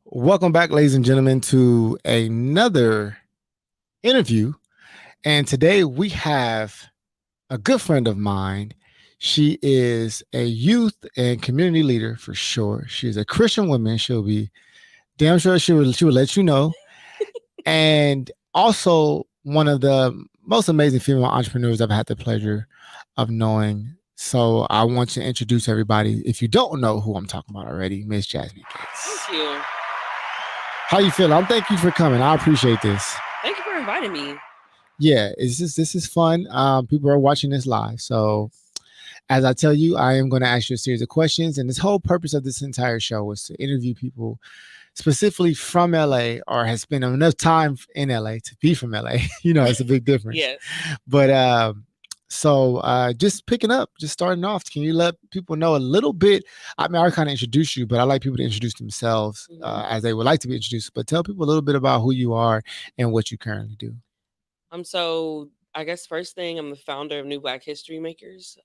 Welcome back, ladies and gentlemen, to another interview. And today we have a good friend of mine. She is a youth and community leader for sure. She's a Christian woman. She'll be damn sure she will let you know. And also one of the most amazing female entrepreneurs I've had the pleasure of knowing. So I want to introduce everybody. If you don't know who I'm talking about already, Miss Jasmine Gates. Thank you. How you feeling? Thank you for coming. I appreciate this. Thank you for inviting me. Yeah, this is fun. People are watching this live. So as I tell you, I am going to ask you a series of questions, and this whole purpose of this entire show was to interview people specifically from LA or has spent enough time in LA to be from LA. It's a big difference. Yes. But just picking up, just starting off, can you let people know a little bit? I mean, I kind of introduce you, but I like people to introduce themselves as they would like to be introduced. But tell people a little bit about who you are and what you currently do. So I guess first thing, I'm the founder of New Black History Makers.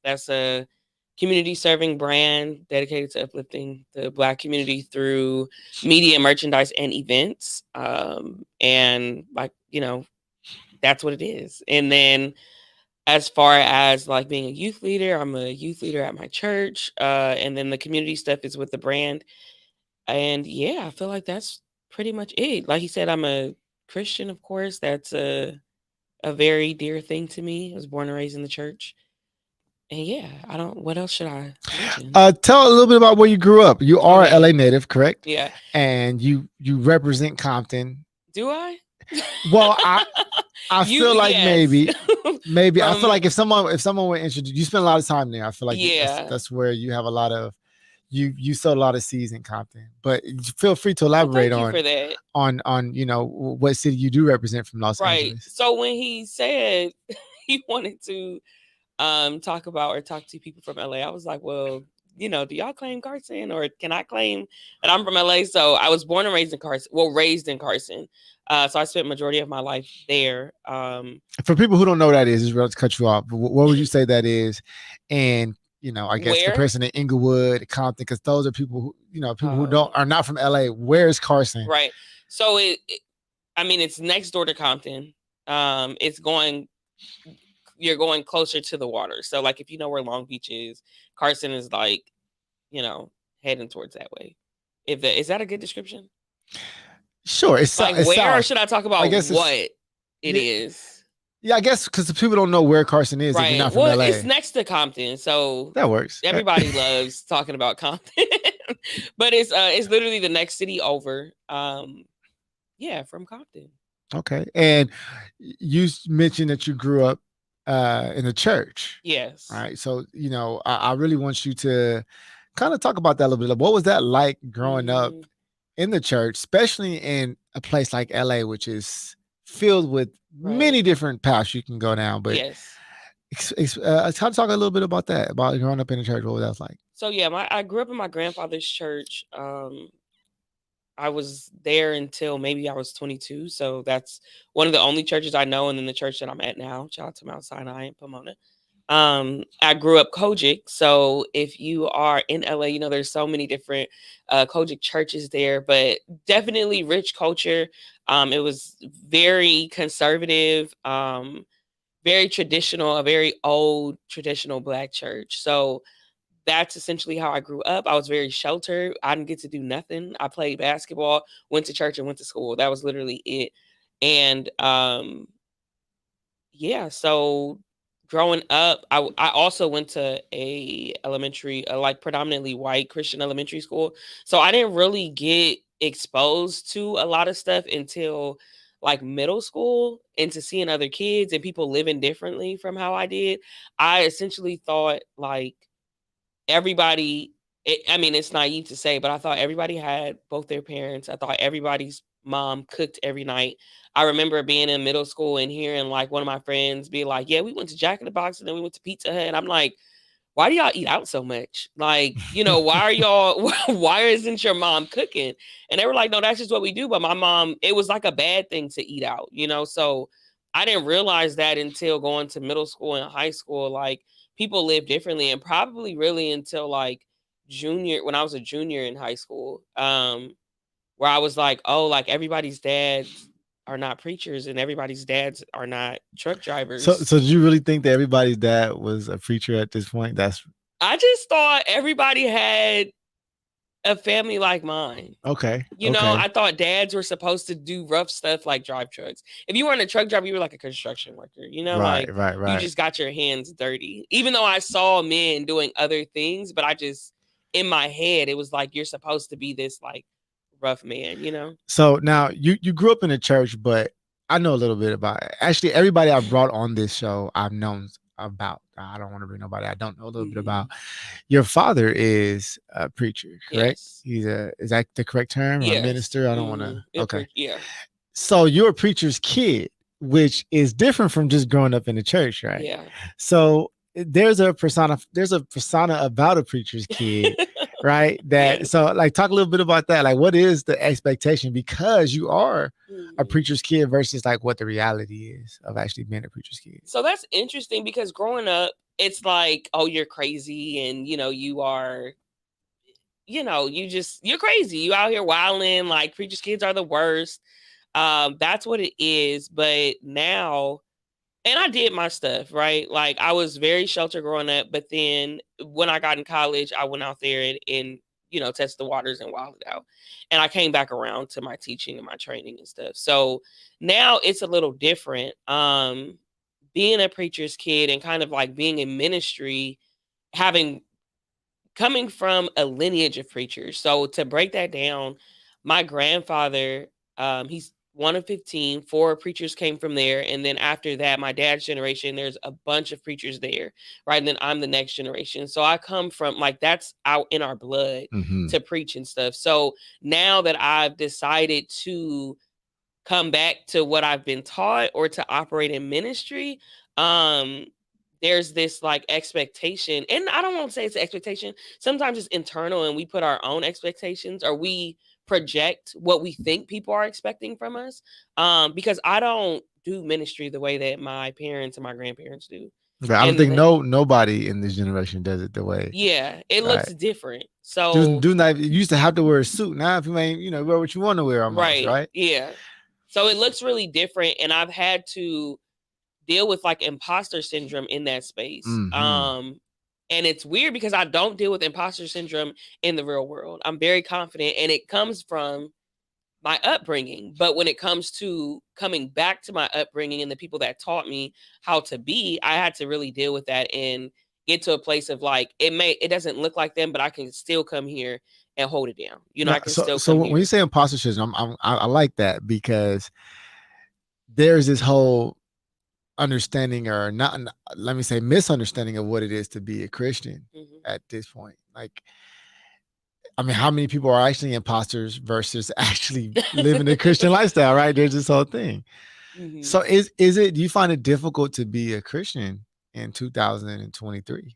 That's a community serving brand dedicated to uplifting the Black community through media, merchandise, and events. And that's what it is. And then as far as like being a youth leader, I'm a youth leader at my church. And then the community stuff is with the brand. And yeah, I feel like that's pretty much it. Like he said, I'm a Christian, of course. That's a very dear thing to me. I was born and raised in the church. And yeah, what else should I mention? Tell a little bit about where you grew up. You are Okay. LA native, correct? Yeah. And you represent Compton. Do I? Well, I feel like maybe I feel like if someone would introduce you, spend a lot of time there. I feel like that's where you have a lot of you sowed a lot of seeds in Compton. But feel free to elaborate on what city you do represent from Los Angeles. So when he said he wanted to talk to people from LA, I was like, well, do y'all claim Carson, or can I claim that I'm from LA? So I was born and raised in Carson. Well, raised in Carson. So I spent majority of my life there. For people who don't know what that is, about to cut you off. But what would you say that is? And I guess comparison to Inglewood, Compton, because those are people who are not from LA. Where is Carson? Right. So it's next door to Compton. You're going closer to the water. So like if you know where Long Beach is, Carson is like, heading towards that way. Is that a good description? Sure. It's like it's where south. Or should I talk about what it is? Yeah, I guess because the people don't know where Carson is if you're not from LA. It's next to Compton, so that works. Everybody loves talking about Compton, but it's literally the next city over. From Compton. Okay, and you mentioned that you grew up in the church. Yes. All right. So I really want you to kind of talk about that a little bit. What was that like growing up in the church, especially in a place like LA, which is filled with many different paths you can go down? But yes, talk a little bit about that, about growing up in the church. What was that like? So yeah, I grew up in my grandfather's church. I was there until maybe I was 22. So that's one of the only churches I know. And then the church that I'm at now, shout out to Mount Sinai in Pomona. I grew up Kojic. So if you are in LA, there's so many different Kojic churches there, but definitely rich culture. It was very conservative, very traditional, a very old traditional Black church. So that's essentially how I grew up. I was very sheltered. I didn't get to do nothing. I played basketball, went to church, and went to school. That was literally it. And so growing up, I also went to a elementary, like predominantly white Christian elementary school. So I didn't really get exposed to a lot of stuff until like middle school, into seeing other kids and people living differently from how I did. I essentially thought like everybody, it's naive to say, but I thought everybody had both their parents. I thought everybody's mom cooked every night. I remember being in middle school and hearing like one of my friends be like, yeah, we went to Jack in the Box and then we went to Pizza Hut. And I'm like, why do y'all eat out so much? Like, why are y'all, why isn't your mom cooking? And they were like, no, that's just what we do. But my mom, it was like a bad thing to eat out, So I didn't realize that until going to middle school and high school. Like, people live differently, and probably really until like when I was a junior in high school, where I was like, oh, like everybody's dads are not preachers and everybody's dads are not truck drivers. So do you really think that everybody's dad was a preacher at this point? That's I just thought everybody had a family like mine. okay. You know, Okay. I thought dads were supposed to do rough stuff like drive trucks. If you weren't a truck driver, you were like a construction worker. You know, Right, like right, you right. just got your hands dirty. Even though I saw men doing other things, but I just in my head it was like you're supposed to be this like rough man. You know. So now you grew up in a church, but I know a little bit about it. Actually everybody I brought on this show I've known about. I don't want to bring nobody I don't know a little bit about. Mm-hmm. Your father is a preacher, correct? Yes. He's a is that the correct term? Or a Yes. minister? I don't want Mm-hmm. to okay. Yeah. So you're a preacher's kid, which is different from just growing up in the church, right? Yeah. So there's a persona about a preacher's kid, right? That Yes. so like talk a little bit about that. Like what is the expectation because you are a Mhm. preacher's kid versus like what the reality is of actually being a preacher's kid. So that's interesting because growing up, it's like, oh, you're crazy, and you know, you are, you know, you're crazy. You out here wilding, like preachers' kids are the worst. That's what it is. But now, and I did my stuff, right? Like I was very sheltered growing up, but then when I got in college, I went out there and you know, test the waters and wilded out. And I came back around to my teaching and my training and stuff. So now it's a little different. Being a preacher's kid and kind of like being in ministry, having coming from a lineage of preachers. So to break that down, my grandfather, he's one of 15, four preachers came from there. And then after that, my dad's generation, there's a bunch of preachers there, right? And then I'm the next generation. So I come from like that's out in our blood Mm-hmm. to preach and stuff. So now that I've decided to come back to what I've been taught or to operate in ministry, um, there's this like expectation. And I don't want to say it's an expectation. Sometimes it's internal and we put our own expectations or we project what we think people are expecting from us. Because I don't do ministry the way that my parents and my grandparents do. Right. I don't And think nobody in this generation does it the way yeah, it looks right. different. Do So, not you used to have to wear a suit. Now if you ain't, wear what you want to wear almost, right. right? Yeah. So it looks really different. And I've had to deal with like imposter syndrome in that space. Mm-hmm. And it's weird because I don't deal with imposter syndrome in the real world. I'm very confident and it comes from my upbringing. But when it comes to coming back to my upbringing and the people that taught me how to be, I had to really deal with that and get to a place of like it doesn't look like them, but I can still come here and hold it down. You know, No, I can still so come when you here. say imposter syndrome, I like that because there's this whole understanding or not let me say misunderstanding of what it is to be a Christian Hmm. at this point. Like I mean, how many people are actually imposters versus actually living a Christian lifestyle, right? There's this whole thing. Hmm. So is it do you find it difficult to be a Christian in 2023?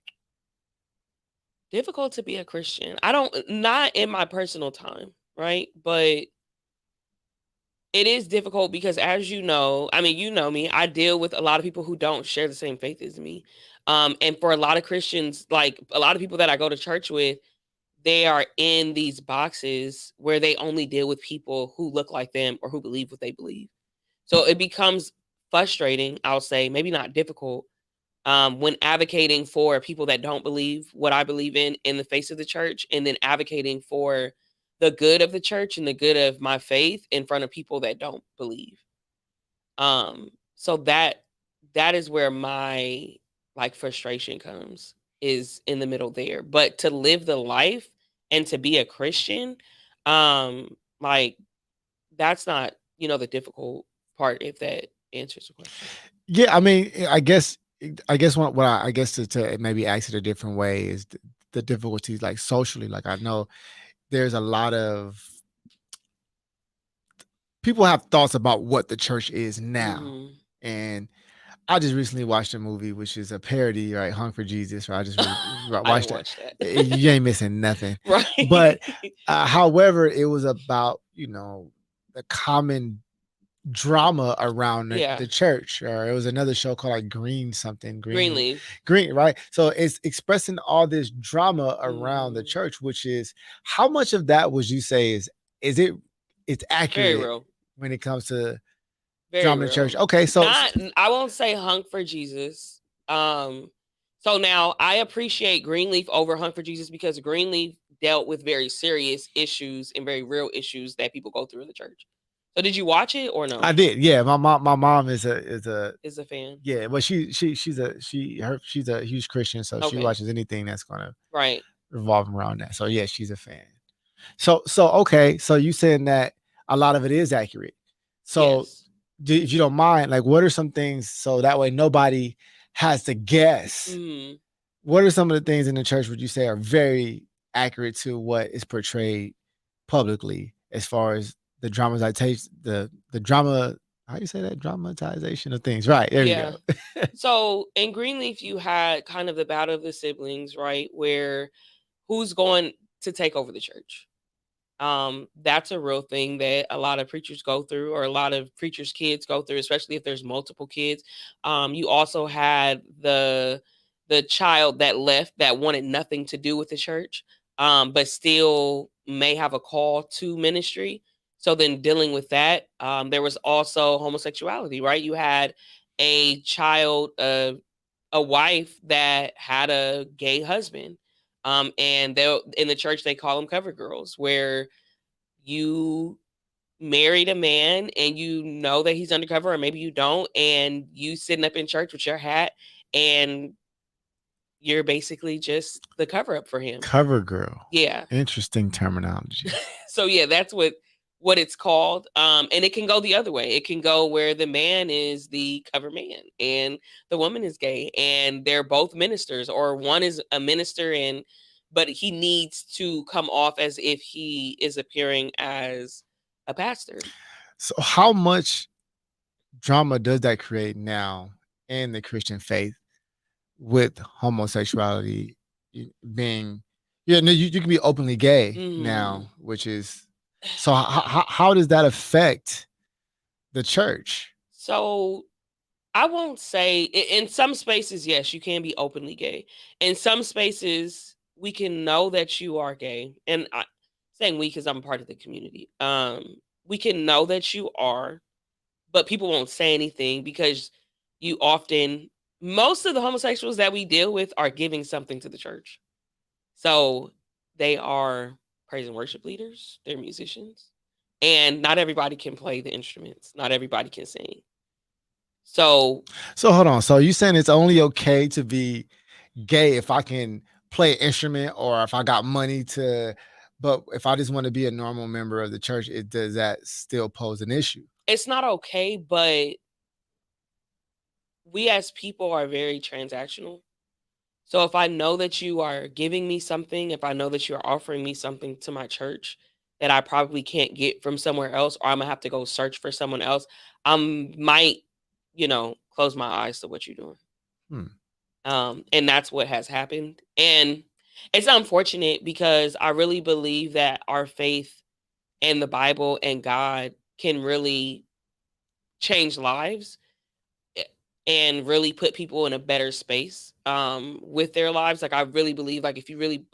Difficult to be a Christian. I don't not in my personal time, right? But it is difficult because as you know, I mean, you know me, I deal with a lot of people who don't share the same faith as me. And for a lot of Christians, like a lot of people that I go to church with, they are in these boxes where they only deal with people who look like them or who believe what they believe. So it becomes frustrating, I'll say, maybe not difficult, when advocating for people that don't believe what I believe in the face of the church, and then advocating for the good of the church and the good of my faith in front of people that don't believe. So that is where my like frustration comes is in the middle there. But to live the life and to be a Christian, like that's not, you know, the difficult part if that answers the question. Yeah, I mean, I guess what I guess to maybe ask it a different way is the difficulties like socially. Like I know there's a lot of people have thoughts about what the church is now, Mhm. and I just recently watched a movie which is a parody, right? Hung for Jesus. Right? I just I didn't watched that. watch that. You ain't missing nothing. Right. But however, it was about the common drama around Yeah. the church, or it was another show called like Green something, Greenleaf. Green, right? So it's expressing all this drama around the Mhm. church, which is how much of that would you say is it it's Very accurate real. when it comes to Very drama in the church? real. Okay, so Not I won't say Hunk for Jesus. So now I appreciate Greenleaf over Hunk for Jesus because Greenleaf dealt with very serious issues and very real issues that people go through in the church. So did you watch it or I no? did. Yeah, my mom is a Is a fan. yeah, well she's a huge Christian, so she Okay. watches anything that's gonna Right. revolve around that. So yeah, she's a fan. So okay, so you saying that a lot of it is accurate. So Yes. if you don't mind, like what are some things so that way nobody has to guess? Mhm. What are some of the things in the church would you say are very accurate to what is portrayed publicly as far as the dramatization, the drama, how you say that, dramatization of things? Right, there you Yeah. go. So in Greenleaf, you had kind of the battle of the siblings, right? Where who's going to take over the church? That's a real thing that a lot of preachers go through, or a lot of preachers' kids go through, especially if there's multiple kids. You also had the child that left that wanted nothing to do with the church, but still may have a call to ministry. So then dealing with that, there was also homosexuality, right? You had a child, a wife that had a gay husband. And they in the church they call them cover girls, where you married a man and you know that he's undercover, or maybe you don't, and you sitting up in church with your hat, and you're basically just the cover up for him. Cover girl. Yeah. Interesting terminology. So yeah, that's what it's called. And it can go the other way. It can go where the man is the cover man and the woman is gay, and they're both ministers, or one is a minister and but he needs to come off as if he is appearing as a pastor. So how much drama does that create now in the Christian faith with homosexuality being, yeah, no, you can be openly gay Mhm. now, which is so how does that affect the church? So I won't say in some spaces, yes, you can be openly gay. In some spaces, we can know that you are gay, and saying we because I'm part of the community. We can know that you are, but people won't say anything because you often most of the homosexuals that we deal with are giving something to the church. So they are praise and worship leaders, they're musicians, and not everybody can play the instruments. Not everybody can sing. So So hold on. So you saying it's only okay to be gay if I can play an instrument or if I got money to, but if I just want to be a normal member of the church, it does that still pose an issue? it's not okay, but we as people are very transactional. So if I know that you are giving me something, if I know that you're offering me something to my church that I probably can't get from somewhere else, or I'm gonna have to go search for someone else, I might, close my eyes to what you're doing. Hmm. And that's what has happened. And it's unfortunate because I really believe that our faith and the Bible and God can really change lives, eh, and really put people in a better space with their lives. Like I really believe, like if you really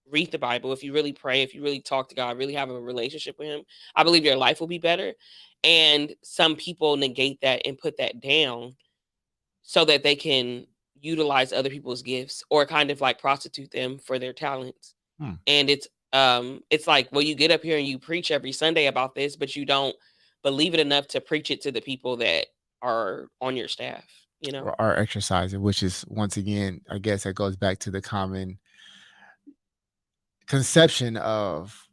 read the Bible, if you really pray, if you really talk to God, really have a relationship with him, I believe your life will be better. And some people negate that and put that down so that they can utilize other people's gifts or kind of like prostitute them for their talents. Hmm. And it's like, well, you get up here and you preach every Sunday about this, but you don't believe it enough to preach it to the people that are on your staff, you know? Or exercising, which is once again, I guess that goes back to the common conception of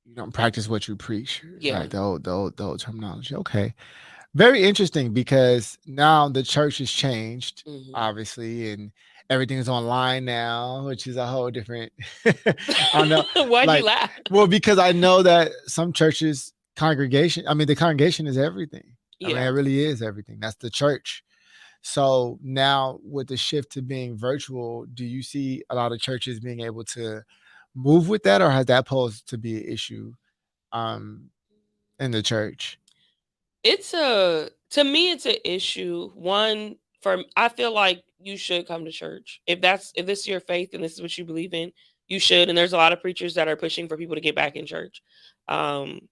you don't practice what you preach, Yeah. right? The old terminology. Okay, very interesting because now the church has changed, Hmm. obviously, and everything is online now, which is a whole different. I don't know, Why'd you like, laugh? well, because I know that some churches congregation. I mean, the congregation is everything. I mean, it Yeah. really is everything. That's the church. So now with the shift to being virtual, do you see a lot of churches being able to move with that, or has that posed to be an issue um, in the church? It's a to me it's an issue. One, for I feel like you should come to church. If this is your faith and this is what you believe in, you should. And there's a lot of preachers that are pushing for people to get back in church. Um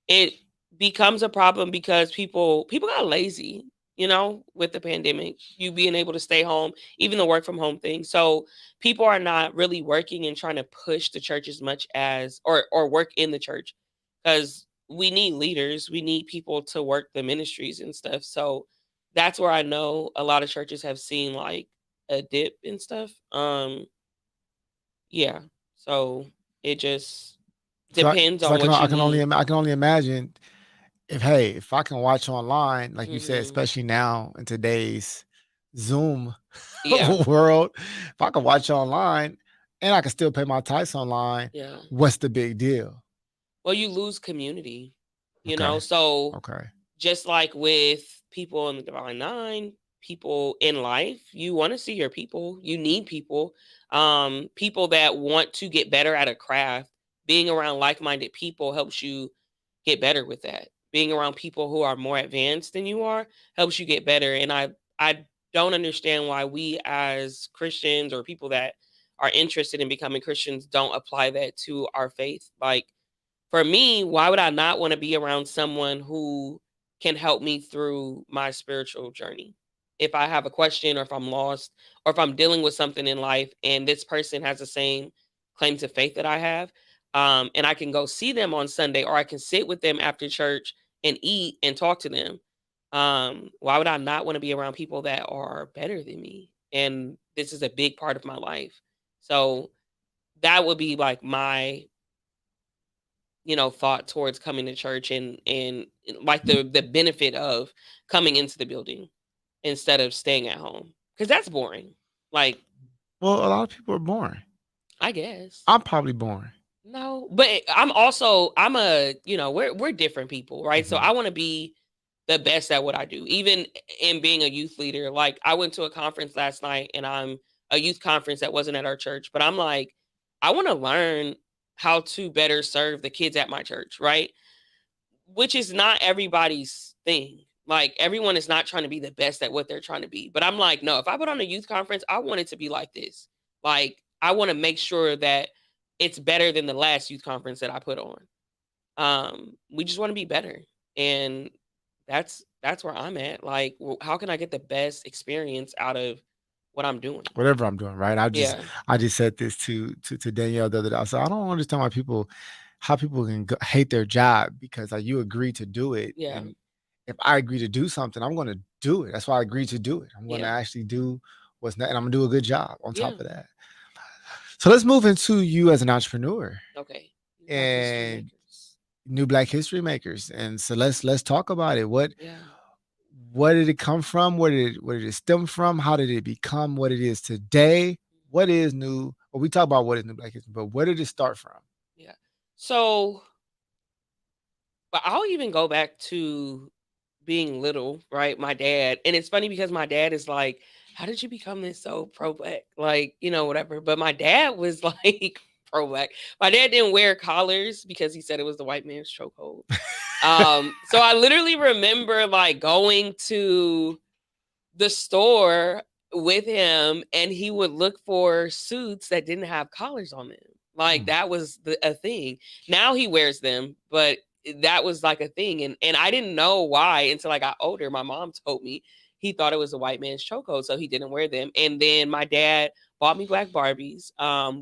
it becomes a problem because people got lazy, with the pandemic. You being able to stay home, even the work from home thing. So people are not really working and trying to push the church as much as or work in the church, because we need leaders, we need people to work the ministries and stuff. So that's where I know a lot of churches have seen like a dip and stuff. Yeah. So it just depends So on what I you can only need. I can only imagine if, hey, if I can watch online, like you said, Mhm. especially now in today's Zoom Yeah. world, if I can watch online and I can still pay my tithes online, Yeah. what's the big deal? Well, you lose community, Okay. So Okay. just like with people in the Divine Nine, people in life, you want to see your people. You need people, people that want to get better at a craft. Being around like-minded people helps you get better with that. Being around people who are more advanced than you are helps you get better. And I don't understand why we as Christians or people that are interested in becoming Christians don't apply that to our faith. Like, for me, why would I not want to be around someone who can help me through my spiritual journey? If I have a question, or if I'm lost, or if I'm dealing with something in life and this person has the same claim to faith that I have, and I can go see them on Sunday, or I can sit with them after church and eat and talk to them. Why would I not want to be around people that are better than me? And this is a big part of my life. So that would be like my thought towards coming to church, and like the benefit of coming into the building instead of staying at home, because that's boring. Like, Well, a lot of people are boring. I guess. I'm probably boring. No, but I'm a, we're different people, right? So Mhm. I want to be the best at what I do, even in being a youth leader. Like, I went to a conference last night, and I'm a youth conference that wasn't at our church, but I'm like, I want to learn how to better serve the kids at my church, right? Which is not everybody's thing. Like, everyone is not trying to be the best at what they're trying to be. But I'm like, no, if I put on a youth conference, I want it to be like this. Like, I want to make sure that it's better than the last youth conference that I put on. We just want to be better. And that's where I'm at. Like, how can I get the best experience out of what I'm doing? Whatever I'm doing, right? Yeah. I just said this to Danielle the other day. I said I don't understand why people how people can hate their job because like you agree to do it, Yeah. and if I agree to do something, I'm going to do it. That's why I agreed to do it. I'm going to Yeah. actually do and I'm going to do a good job on Yeah. top of that. So let's move into you as an entrepreneur Okay. Black history and makers. new Black history makers. And so let's talk about it. Yeah. Where did it come from? Where did it stem from? How did it become what it is today? What is new? Well, we talk about what is new Black history, but where did it start from? Yeah. So, but I'll even go back to being little, right? My dad, and it's funny because my dad is like, "How did you become this so pro black?" Like, whatever. But my dad was like pro black. My dad didn't wear collars because he said it was the white man's chokehold. So I literally remember like going to the store with him, and he would look for suits that didn't have collars on them. Like, Mm. that was a thing. Now he wears them, but that was like a thing. And I didn't know why until I got older. My mom told me he thought it was a white man's chokehold, so he didn't wear them. And then my dad bought me black Barbies.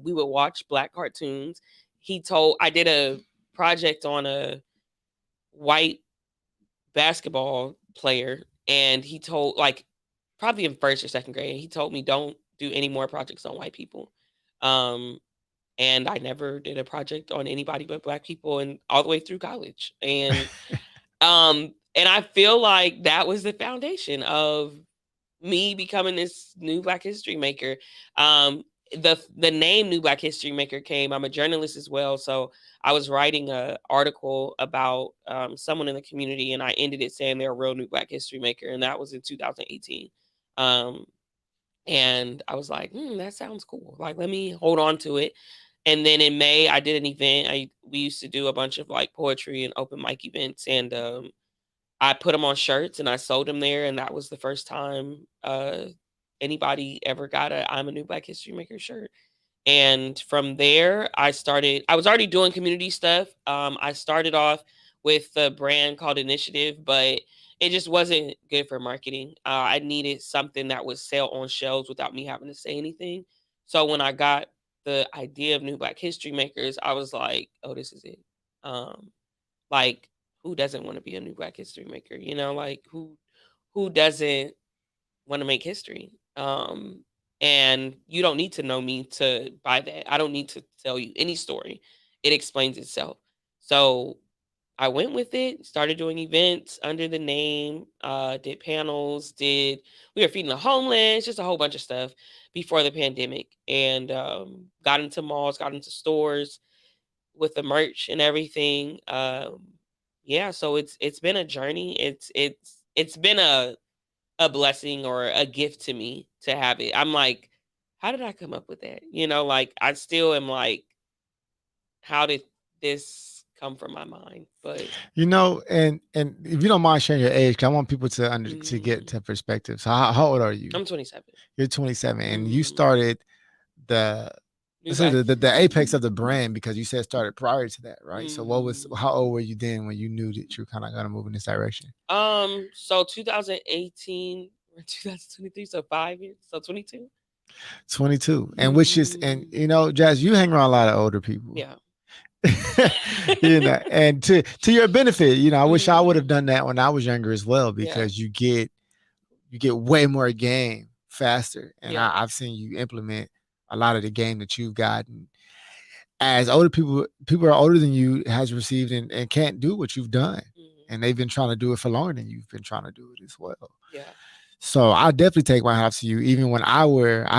We would watch black cartoons. I did a project on a white basketball player, and he told, like, probably in first or second grade, he told me, don't do any more projects on white people. Um, and I never did a project on anybody but black people, and all the way through college. And I feel like that was the foundation of me becoming this new Black history maker. The name New Black History Maker came. I'm a journalist as well, so I was writing a article about someone in the community, and I ended it saying they're a real new Black history maker, and that was in 2018. Um, and I was like, that sounds cool. Like, let me hold on to it. And then in May, I did an event. We used to do a bunch of like poetry and open mic events, and I put them on shirts and I sold them there, and that was the first time anybody ever got a "I'm a New Black History Maker" shirt. And from there, I was already doing community stuff. I started off with a brand called Initiative, but it just wasn't good for marketing. I needed something that would sell on shelves without me having to say anything. So when I got the idea of New Black History Makers, I was like, oh, this is it. Um, like, who doesn't want to be a New Black History Maker? Like, who doesn't want to make history? And you don't need to know me to buy that. I don't need to tell you any story. It explains itself. So I went with it, started doing events under the name, did panels, we were feeding the homeless, just a whole bunch of stuff before the pandemic, and got into malls, got into stores with the merch and everything. Yeah, so it's been a journey. It's been a blessing or a gift to me to have it. I'm like, how did I come up with that? Like I still am like, how did this come from my mind? But And if you don't mind sharing your age, 'cause I want people to get mm, to perspective. So how old are you? I'm 27. You're 27, and you Mm, started the New let's say Black. the apex of the brand because you said started prior to that, right? So Mm. how old were you then when you knew that you were kind of gonna move in this direction? So 2018 or 2023, so 5 years, so 22. 22, and which is and Mm. Jazz, you hang around a lot of older people. Yeah. And to your benefit, I wish I would have Mm. done that when I was younger as well Yeah. because you get way more game faster, and Yeah. I've seen you implement a lot of the game that you've gotten as older people are older than you has received and can't do what you've done, Mhm. and they've been trying to do it for longer than you've been trying to do it as well. Yeah. So I definitely take my hat to you. Even when I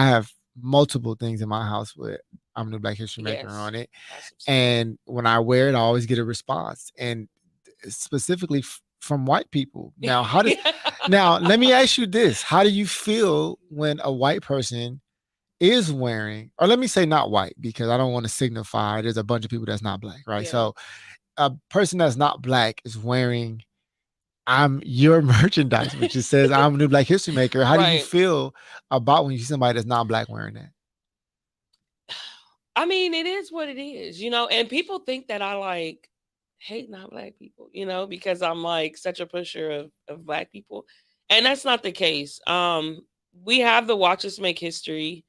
have multiple things in my house with I'm a New Black History Maker Yes. on it, That's what's up. and when I wear it, I always get a response, and specifically from white people. Now let me ask you this: how do you feel when a white person is wearing, or let me say not white, because I don't want to signify there's a bunch of people that's not black, right? Yeah. So a person that's not black is wearing I'm your merchandise, which just says I'm a New Black History Maker. How do you Right. feel about when you see somebody that's not black wearing that? I mean, it is what it is, and people think that I like hate not black people, because I'm like such a pusher of black people. And that's not the case. We have the Watch Us Make History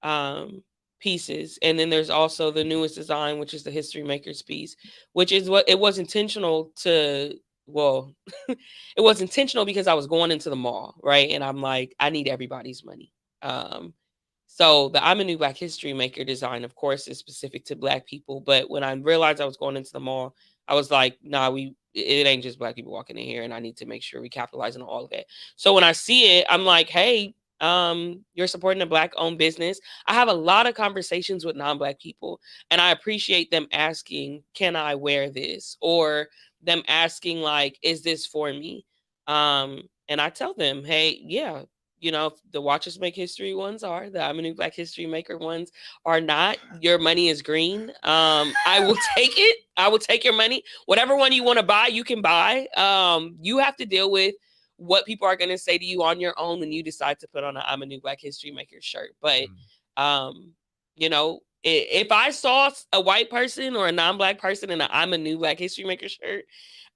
um pieces, and then there's also the newest design, which is the History Makers piece, which is what it was intentional to, well, it was intentional because I was going into the mall, right? And I'm like, I need everybody's money. So the I'm a New Black History Maker design, of course, is specific to black people. But when I realized I was going into the mall, I was like, nah, it ain't just black people walking in here, and I need to make sure we capitalize on all of that. So when I see it, I'm like, hey, you're supporting a black owned business. I have a lot of conversations with non-black people, and I appreciate them asking, can I wear this? Or them asking, like, is this for me? And I tell them, hey, yeah, the Watchers Make History ones are, the I'm a New Black History Maker ones are not. Your money is green. I will take it. I will take your money. Whatever one you want to buy, you can buy. You have to deal with what people are going to say to you on your own when you decide to put on a I'm a New Black History Maker shirt. But, if I saw a white person or a non-black person in a I'm a New Black History Maker shirt,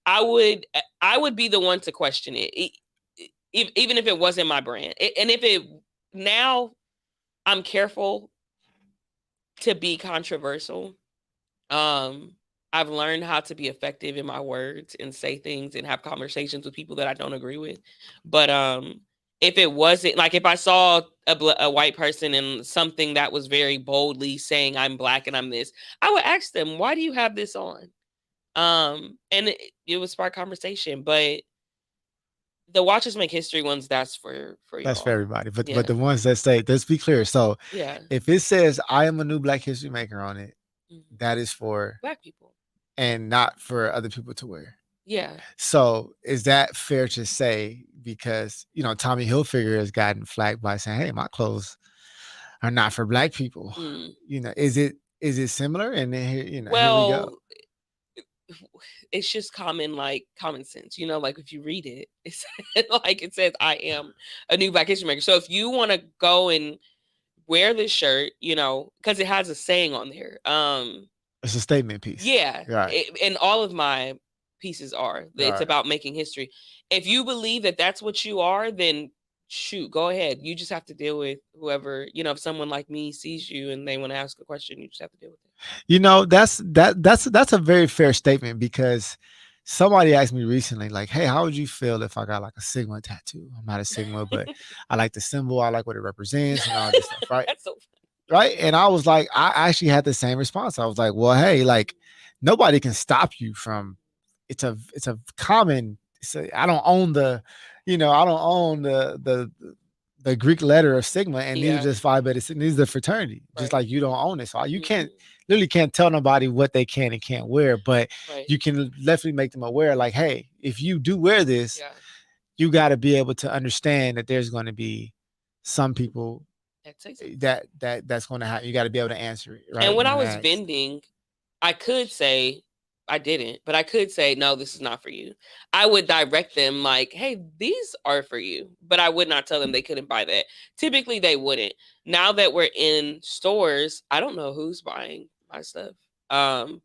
I would be the one to question it. Even if it wasn't my brand. And if it now, I'm careful to be controversial. Um, I've learned how to be effective in my words and say things and have conversations with people that I don't agree with. But if it wasn't, like, if I saw a white person in something that was very boldly saying I'm black and I'm this, I would ask them, why do you have this on? And it would spark conversation. But the Watchers Make History ones, that's for That's for y'all. everybody. But Yeah. the ones that say, let's be clear. So Yeah. if it says I am a New Black History Maker on it, Mhm. that is for Black people. and not for other people to wear. Yeah. So is that fair to say? Because Tommy Hilfiger has gotten flagged by saying, "Hey, my clothes are not for black people." Mm. Is it similar? And then here we go. Well, it's just like common sense, like if you read it, it's like it says I am a new Black history maker. So if you want to go and wear this shirt, because it has a saying on there. It's a statement piece. Yeah, Right. and all of my pieces are. It's Right. about making history. If you believe that that's what you are, then shoot, go ahead. You just have to deal with whoever, if someone like me sees you and they want to ask a question, you just have to deal with it. That's a very fair statement because somebody asked me recently, like, "Hey, how would you feel if I got like a Sigma tattoo? I'm not a Sigma, but I like the symbol. I like what it represents and all this stuff, right? That's so Right?" And I was like, I actually had the same response. I was like, "Well, hey, like, nobody can stop you from. It's a common. I don't own I don't own the Greek letter of Sigma, and neither yeah, does Phi Beta Sigma. Neither is the fraternity. Just right. like you don't own it, so you Hmm. can't literally can't tell nobody what they can and can't wear, but Right. you can definitely make them aware. Like, hey, if you do wear this, Yeah. you got to be able to understand that there's going to be some people That say something. that's going to have. You got to be able to answer it right And when when I it was asks. vending, I could say, I didn't, but I could say, no, this is not for you. I would direct them like, hey, these are for you. But I would not tell them they couldn't buy that. Typically, they wouldn't. Now that we're in stores, I don't know who's buying my stuff. Um,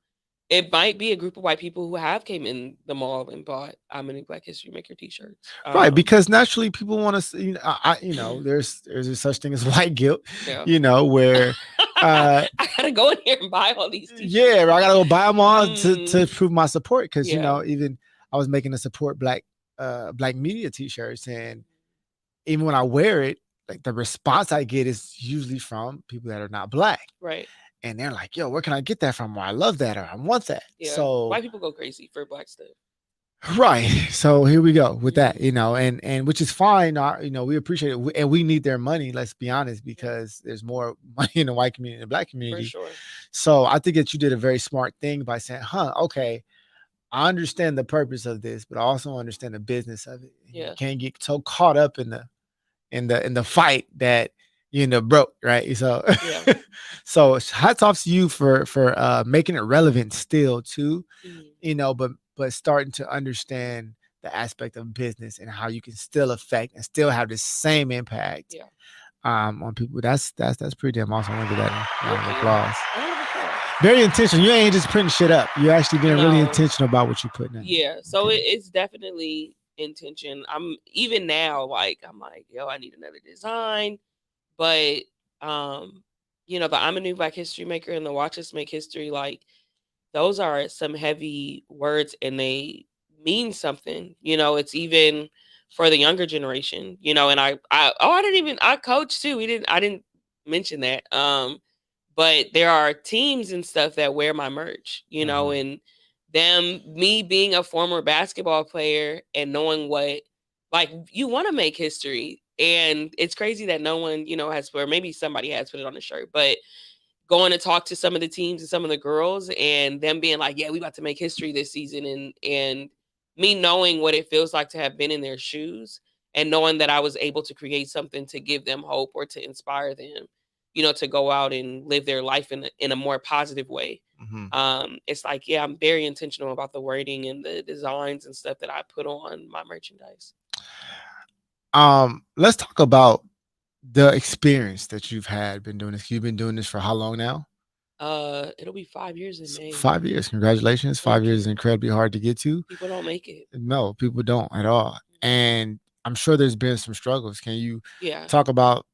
it might be a group of white people who have came in the mall and bought I'm a new Black History Maker t-shirts. Right, because naturally people want to, there's a such thing as white guilt, Yeah. where, uh, I gotta go in here and buy all these t-shirts. yeah, I gotta go buy them all to Mm, prove my support because yeah. even I was making a support black media t-shirts, and even when I wear it, like the response I get is usually from people that are not black, Right. and they're like, "Yo, where can I get that from? Or I love that, or I want that." Yeah. So White people go crazy for Black stuff. right. So here we go with that, Mhm. and which is fine. We appreciate it, and we need their money. Let's be honest, Yeah, because there's more money in the white community than the black for community. sure. So I think that you did a very smart thing by saying, "Huh, okay, I understand the purpose of this, but I also understand the business of it. You Yeah. can't get so caught up in the fight that you end up broke, right? So, Yeah. so hats off to you for making it relevant still too, Mhm. but starting to understand the aspect of business and how you can still affect and still have the same impact Yeah. on people. That's pretty damn awesome. I want to give that a round Thank of you. applause. Round of applause. Very intentional. You ain't just printing shit up. You're actually being really No. intentional about what you're putting in. Yeah. So Okay. it's definitely intention. I'm even now, like, I'm like, yo, I need another design. But the I'm a new Black History Maker and the Watches Make History, like those are some heavy words and they mean something. It's even for the younger generation, and I didn't even I coach too. I didn't mention that. But there are teams and stuff that wear my merch, Mhm. and me being a former basketball player and knowing what, like, you want to make history. And it's crazy that no one, has, or maybe somebody has put it on the shirt, but going to talk to some of the teams and some of the girls and them being like, yeah, we about to make history this season. And me knowing what it feels like to have been in their shoes and knowing that I was able to create something to give them hope or to inspire them, to go out and live their life in a more positive way. Mhm. It's like, yeah, I'm very intentional about the wording and the designs and stuff that I put on my merchandise. Let's talk about the experience that you've had been doing this. You've been doing this for how long now? It'll be 5 years in May. 5 years. Congratulations. Five Thank years is you. incredibly hard to get to. People don't make it. No, people don't at all. And I'm sure there's been some struggles. Can you Yeah. talk about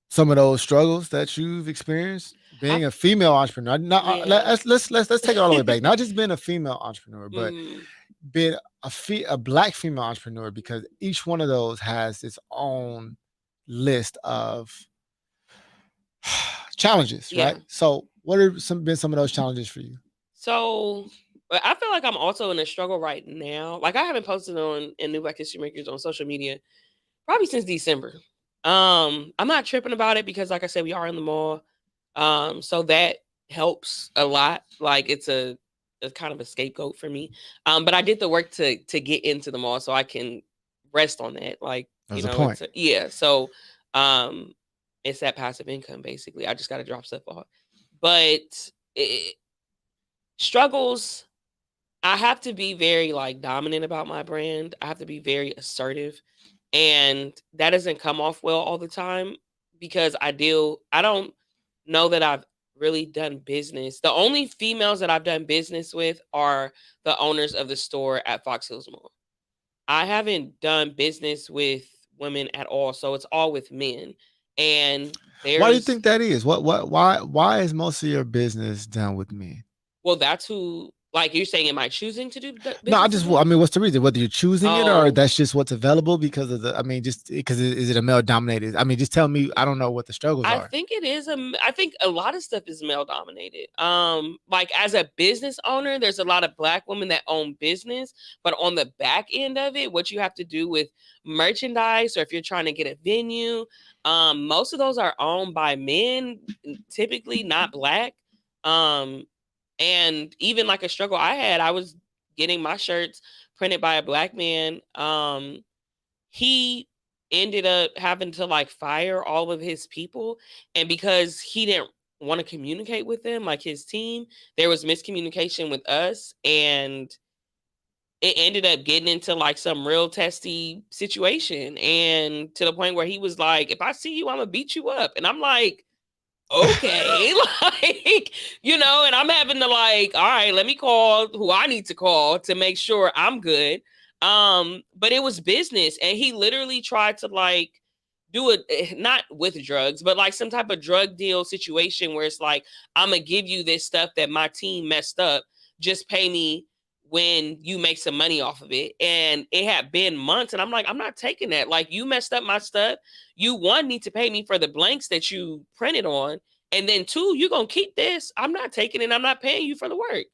some of those struggles that you've experienced I being a female entrepreneur? Not, Yeah. let's take it all the way back. Not just being a female entrepreneur, but Mm, being a black female entrepreneur, because each one of those has its own list of challenges, yeah. right? So, what have some of those challenges for you? So, but I feel like I'm also in a struggle right now. Like I haven't posted on in New Black History Makers on social media probably since December. I'm not tripping about it because, like I said, we are in the mall. So that helps a lot. Like it's a kind of a scapegoat for me. But I did the work to get into the mall, so I can rest on that. Like There's a point. it's yeah. So, um, it's that passive income basically. I just got to drop stuff off, but struggles. I have to be very like dominant about my brand. I have to be very assertive. And that doesn't come off well all the time because I don't know that I've really done business. The only females that I've done business with are the owners of the store at Fox Hills Mall. I haven't done business with women at all, so it's all with men. And Why do you there's think that is? Why is most of your business done with men? well, that's who like you're saying, am I choosing to do No, business with I men? mean, what's the reason? Whether you're choosing it or Oh, that's just what's available because of the, I mean, just because is it a male dominated? I mean, just tell me. I don't know what the struggles I are. think it is I think a lot of stuff is male dominated. Like as a business owner, there's a lot of black women that own business, but on the back end of it, what you have to do with merchandise or if you're trying to get a venue, most of those are owned by men, typically not black. Um, and even like a struggle I had, I was getting my shirts printed by a black man. He ended up having to like fire all of his people, and because he didn't want to communicate with them, like his team, there was miscommunication with us, and it ended up getting into like some real testy situation, and to the point where he was like, if I see you, I'm gonna beat you up. And I'm like, okay. Like, and I'm having to like, all right, let me call who I need to call to make sure I'm good. But it was business, and he literally tried to like do it, not with drugs, but like some type of drug deal situation where it's like, I'm gonna give you this stuff that my team messed up, just pay me when you make some money off of it. And it had been months, and I'm like, I'm not taking that. Like, you messed up my stuff. You, one, need to pay me for the blanks that you printed on, and then two, you're gonna keep this. I'm not taking it. I'm not paying you for the work.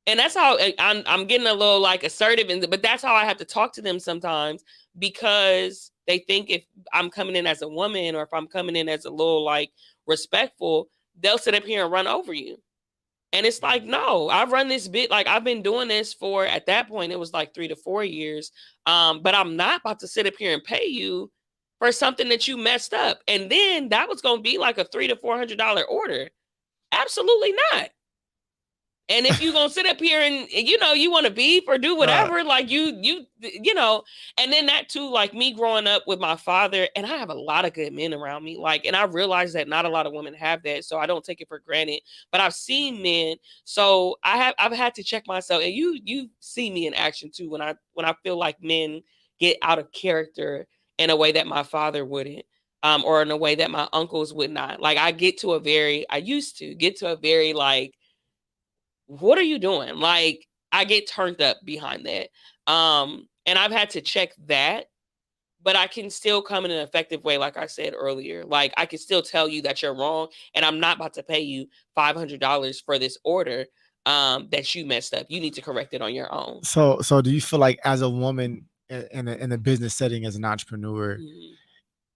And that's how I'm getting a little like assertive, but that's how I have to talk to them sometimes, because they think if I'm coming in as a woman or if I'm coming in as a little like respectful, they'll sit up here and run over you. And it's like, no, I've run this bit, like I've been doing this for, at that point it was like 3 to 4 years. But I'm not about to sit up here and pay you for something that you messed up. And then that was gonna be like a $300 to $400 order. Absolutely not. And if you gonna sit up here and you want to beef or do Uh, whatever, like and then that too, like me growing up with my father, and I have a lot of good men around me, like, and I realize that not a lot of women have that, so I don't take it for granted. But I've seen men, so I've had to check myself, and you see me in action too when I feel like men get out of character in a way that my father wouldn't. Or in a way that my uncles would not. Like I used to get to a very like, what are you doing? Like, I get turned up behind that. And I've had to check that, but I can still come in an effective way, like I said earlier. Like, I can still tell you that you're wrong, and I'm not about to pay you $500 for this order that you messed up. You need to correct it on your own. so do you feel like as a woman in a business setting as an entrepreneur, Mhm.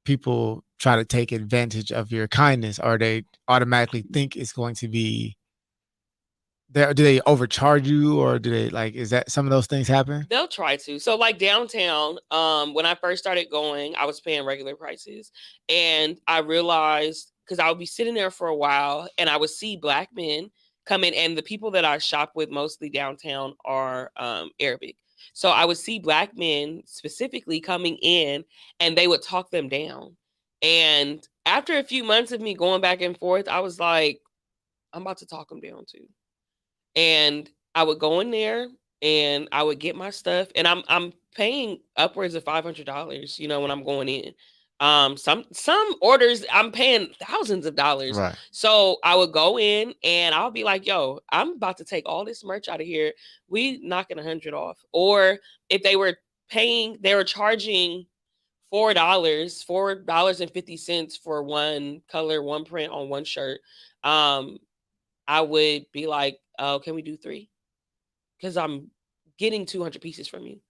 people try to take advantage of your kindness, or they automatically think it's going to be there? Do they overcharge you, or do they like? Is that some of those things happen? They'll try to. So like downtown, when I first started going, I was paying regular prices. And I realized, because I would be sitting there for a while and I would see black men come in, and the people that I shop with mostly downtown are Arabic. So I would see black men specifically coming in, and they would talk them down. And after a few months of me going back and forth, I was like, I'm about to talk them down too. And I would go in there and I would get my stuff, and I'm paying upwards of $500, when I'm going in. Some orders I'm paying thousands of dollars. Right. So I would go in and I'll be like, yo, I'm about to take all this merch out of here. We knocking 100 off. Or if they were charging $4.50 for one color, one print on one shirt. Um, I would be like, "Oh, can we do 3? Because I'm getting 200 pieces from you."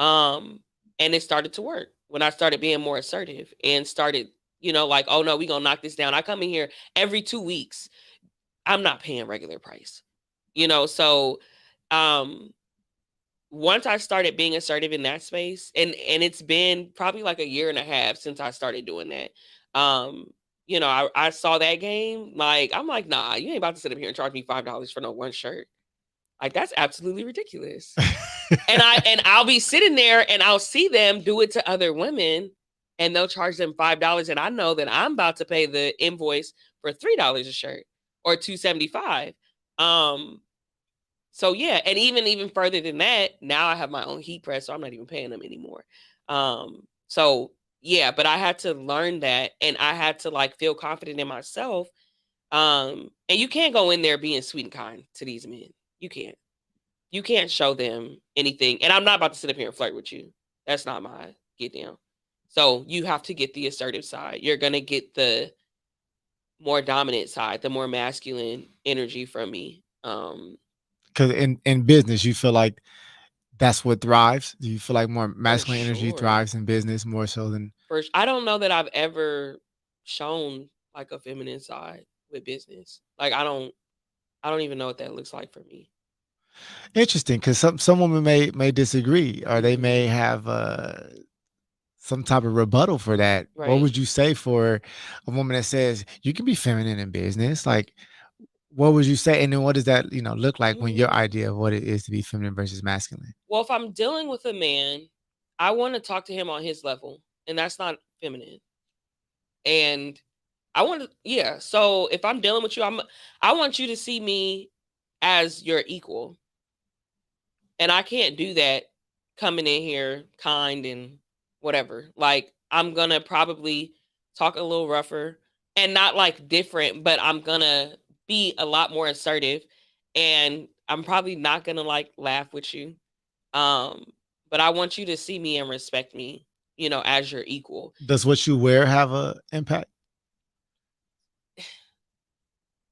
Um, and it started to work when I started being more assertive and started, like, "Oh no, we gonna knock this down. I come in here every 2 weeks. I'm not paying regular price." So um once I started being assertive in that space, and it's been probably like a year and a half since I started doing that. I saw that game, like, I'm like, nah, you ain't about to sit up here and charge me $5 for no one shirt. Like that's absolutely ridiculous. And I'll be sitting there and I'll see them do it to other women and they'll charge them $5 and I know that I'm about to pay the invoice for $3 a shirt or 275. Um so yeah, and even further than that, now I have my own heat press, so I'm not even paying them anymore. So yeah, but I had to learn that and I had to like feel confident in myself. And you can't go in there being sweet and kind to these men. You can't. You can't show them anything. And I'm not about to sit up here and flirt with you. That's not my get down. So you have to get the assertive side. You're gonna get the more dominant side, the more masculine energy from me. Because in business, you feel like that's what thrives. Do you feel like more For masculine energy sure. thrives in business more so than First, I don't know that I've ever shown like a feminine side with business. Like I don't even know what that looks like for me. interesting? Because some women may disagree, or they may Mhm. have some type of rebuttal for that. What Right. would you say for a woman that says you can be feminine in business? Like, what would you say? And then what does that look like when your Mm. idea of what it is to be feminine versus masculine? Well, if I'm dealing with a man, I want to talk to him on his level, and that's not feminine. And I want to, yeah. So if I'm dealing with you, I want you to see me as your equal, and I can't do that coming in here kind and whatever. Like I'm gonna probably talk a little rougher and not like different, but I'm gonna be a lot more assertive, and I'm probably not gonna like laugh with you. Um, but I want you to see me and respect me, as your equal. Does what you wear have a impact?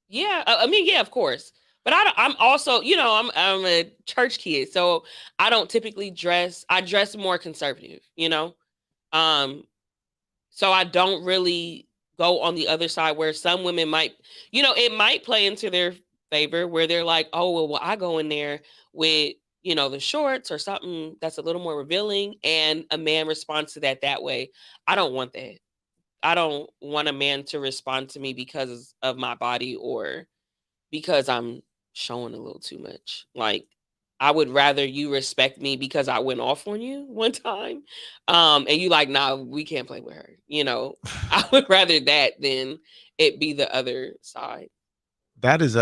Yeah, I mean, yeah, of course. But I'm also, I'm a church kid, so I don't typically dress. I dress more conservative, Um, so I don't really go on the other side where some women might, it might play into their favor where they're like, oh well, I go in there with the shorts or something that's a little more revealing, and a man responds to that way. I don't want that. I don't want a man to respond to me because of my body or because I'm showing a little too much. Like I would rather you respect me because I went off on you one time. And you like, nah, we can't play with her. I would rather that than it be the other side. That is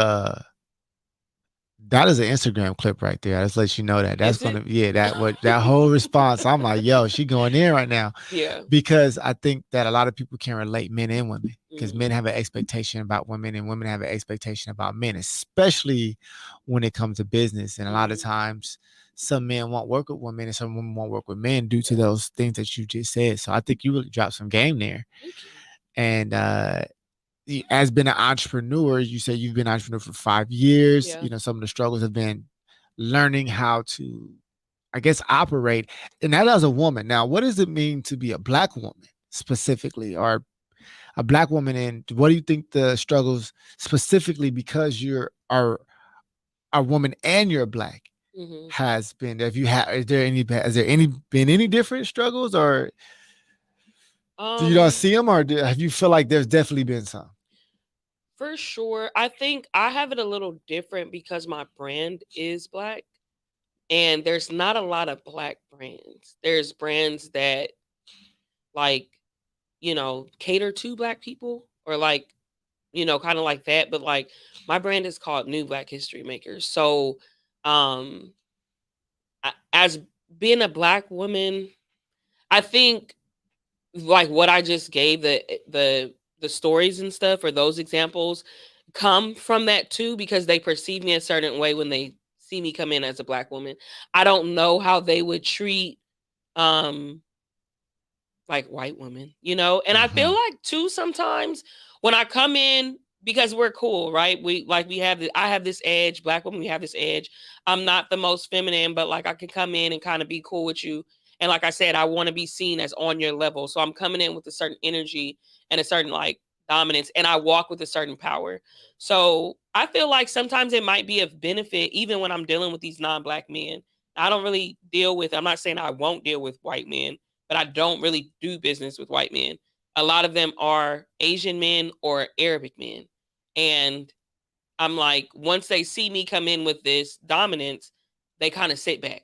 that is an Instagram clip right there. That lets you know that that's Is it? gonna, yeah, that whole response. I'm like, yo, she going in right now. Yeah. Because I think that a lot of people can relate, men and women, because men Hmm. have an expectation about women and women have an expectation about men, especially when it comes to business. And a lot of Hmm. times, some men won't work with women and some women won't work with men due to Yeah. those things that you just said. So I think you really dropped some game there. Thank you. And as been an entrepreneur, you say you've been an entrepreneur for 5 years. Yeah. Some of the struggles have been learning how to, I guess, operate. And that as a woman. Now, what does it mean to be a black woman specifically, or a black woman? And what do you think the struggles specifically because you're are a woman and you're black Hmm. has been? Have you had? Has there any been any different struggles, or do you not Um, see them, or have you feel like there's definitely been some? for sure. I think I have it a little different because my brand is black. And there's not a lot of black brands. There's brands that like, cater to black people or like, kind of like that. But like my brand is called New Black History Makers. So um as being a black woman, I think like what I just gave the stories and stuff or those examples come from that too because they perceive me a certain way when they see me come in as a black woman. I don't know how they would treat um like white women, and I feel Mhm. like too sometimes when I come in because we're cool, right? We have I have this edge, black women, we have this edge. I'm not the most feminine, but like I can come in and kind of be cool with you. And like I said, I want to be seen as on your level. So I'm coming in with a certain energy and a certain like dominance, and I walk with a certain power. So I feel like sometimes it might be of benefit, even when I'm dealing with these non-black men. I don't really deal with, I'm not saying I won't deal with white men, but I don't really do business with white men. A lot of them are Asian men or Arabic men. And I'm like, once they see me come in with this dominance, they kind of sit back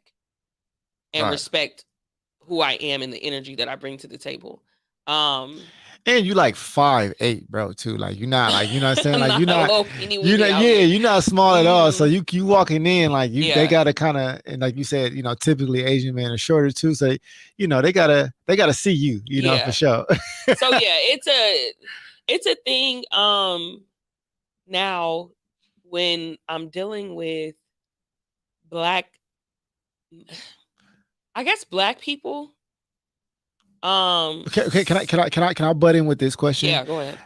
and Right. respect who I am and the energy that I bring to the table. Um, And you like 5'8", bro, too. Like you're not like, you know what I'm saying? I'm Like not a little teeny you're weeny not, out yeah, here. you're not small at all. So Mm, you walking in like they yeah, gotta kind of, and like you said, typically Asian men are shorter too. So they gotta see you, for yeah. sure. So yeah, it's a thing. Now when I'm dealing with black, I guess black people. Okay, okay. Can I butt in with this question? Yeah, go ahead.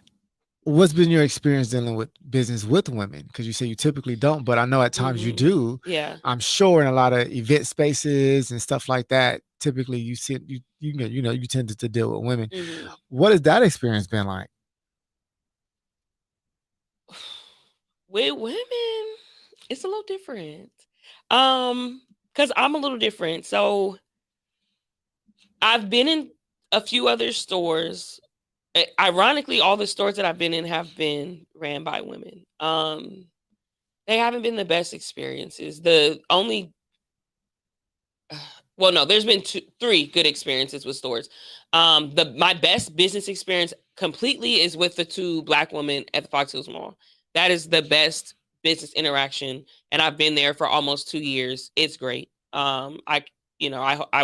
What's been your experience dealing with business with women? Because you say you typically don't, but I know at times you Hmm. do. Yeah. I'm sure in a lot of event spaces and stuff like that, typically you tended to deal with women. Hmm. What has that experience been like? With women, it's a little different. Um, because I'm a little different. So I've been in a few other stores. Ironically, all the stores that I've been in have been ran by women. They haven't been the best experiences. The only well, no, there's been three good experiences with stores. The my best business experience completely is with the two black women at the Fox Hills Mall. That is the best business interaction, and I've been there for almost 2 years. It's great. I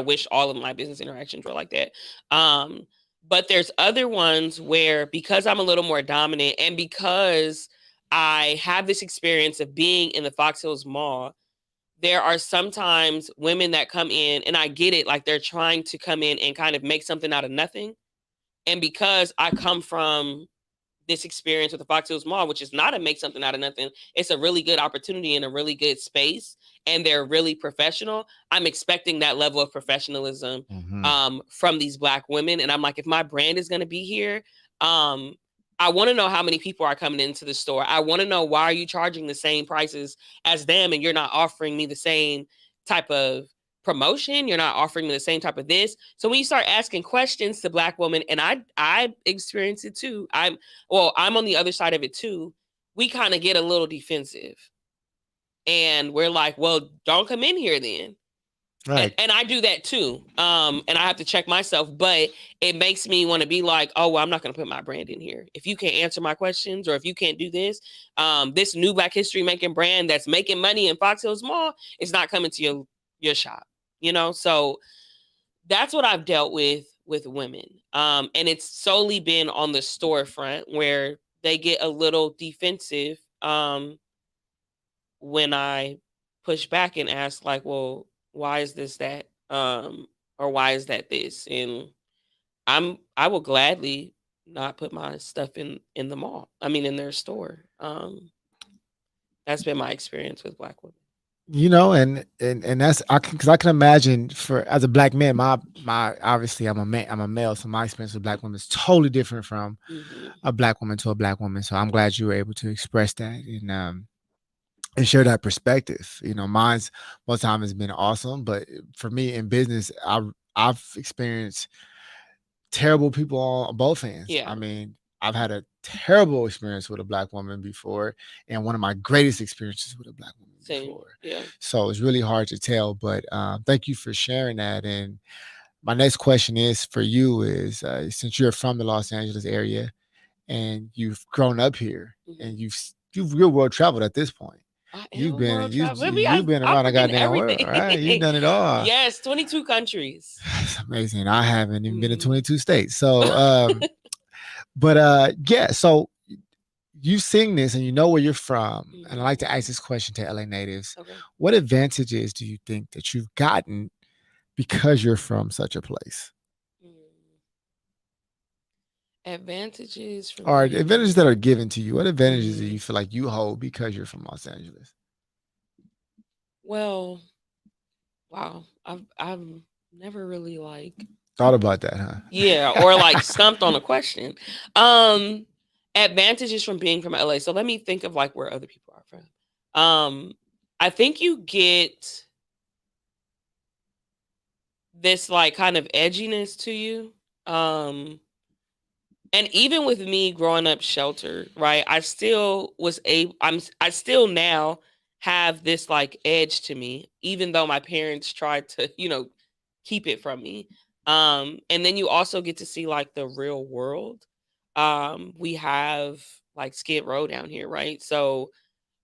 wish all of my business interactions were like that. Um, but there's other ones where because I'm a little more dominant and because I have this experience of being in the Fox Hills Mall, there are sometimes women that come in, and I get it, like they're trying to come in and kind of make something out of nothing. And because I come from this experience with the Fox Hills Mall, which is not a make something out of nothing, it's a really good opportunity in a really good space, and they're really professional. I'm expecting that level of professionalism Hmm. from these black women, and I'm like, if my brand is going to be here, um, I want to know how many people are coming into the store. I want to know, why are you charging the same prices as them, and you're not offering me the same type of promotion, you're not offering me the same type of this. So when you start asking questions to black women, and I experience it too, I'm on the other side of it too, we kind of get a little defensive, and we're like, well, don't come in here then. and, Right. and I do that too. And I have to check myself, but it makes me want to be like, oh, well, I'm not going to put my brand in here if you can't answer my questions, or if you can't do this. This new Black History making brand that's making money in Fox Hills Mall is not coming to your shop. So that's what I've dealt with women. And it's solely been on the storefront where they get a little defensive when I push back and ask, like, well, why is this that? Or why is that this? And I will gladly not put my stuff in the mall. I mean, in their store. That's been my experience with black women. And that's because I can imagine, for as a black man, my obviously I'm a male, so my experience with black women is totally different from Hmm. a black woman to a black woman. So I'm glad you were able to express that and share that perspective. Mine's most time has been awesome, but for me in business, I've experienced terrible people on both ends. I Yeah. mean, I've had a terrible experience with a black woman before, and one of my greatest experiences with a black woman Same. before. Yeah. So it's really hard to tell. But thank you for sharing that. And my next question is for you: is since you're from the Los Angeles area and you've grown up here Hmm. and you're world traveled at this point. I You've am been world you travel. Maybe you've been I've around the forgotten goddamn world, everything. right? You've done it all. Yes, 22 countries. It's amazing. I haven't even been to Hmm. 22 states. So but yeah, so you sing this and you know where you're from. And I like Hmm. to ask this question to LA natives. Okay. What advantages do you think that you've gotten because you're from such a place? Mm. Advantages from Or being. advantages that are given to you? What advantages do you Mm. feel like you hold because you're from Los Angeles? Well, wow. I've never really like, Thought about that, huh? yeah, or like stumped on a question. Um Advantages from being from LA. So let me think of like where other people are from. I think you get this like kind of edginess to you. Um And even with me growing up sheltered, right? I still was able. I still now have this like edge to me, even though my parents tried to, keep it from me. And then you also get to see like the real world. We have like Skid Row down here, right? So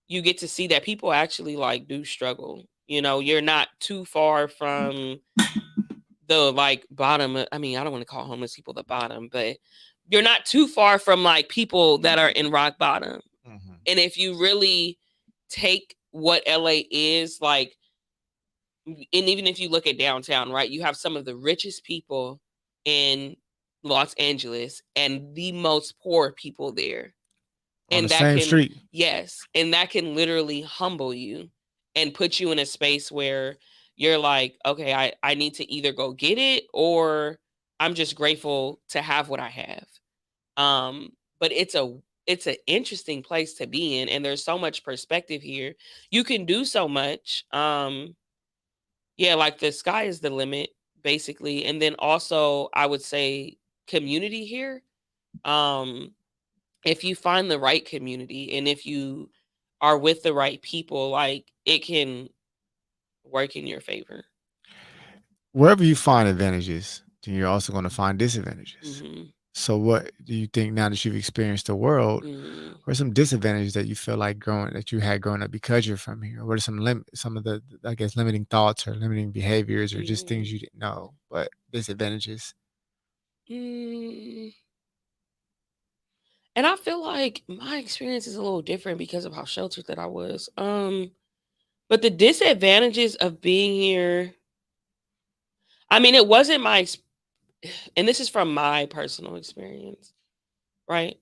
you get to see that people actually like do struggle. You're not too far from the like bottom. I mean, I don't want to call homeless people the bottom, but you're not too far from like people that are in rock bottom. Mhm. And if you really take what LA is like, and even if you look at downtown, right, you have some of the richest people in Los Angeles and the most poor people there. On the And that same can, street. yes, and that can literally humble you and put you in a space where you're like, okay, I need to either go get it or I'm just grateful to have what I have. But it's an interesting place to be in, and there's so much perspective here. You can do so much. Yeah, like the sky is the limit, basically. And then also I would say community here. Um, if you find the right community and if you are with the right people, like it can work in your favor. Wherever you find advantages, then you're also going to find disadvantages. Hmm. So, what do you think now that you've experienced the world? Hmm. What are some disadvantages that you feel like growing that you had growing up because you're from here? What are some of the I guess limiting thoughts or limiting behaviors or just things Hmm. you didn't know, but disadvantages? Mm. And I feel like my experience is a little different because of how sheltered that I was. But the disadvantages of being here, I mean, it wasn't and this is from my personal experience, right?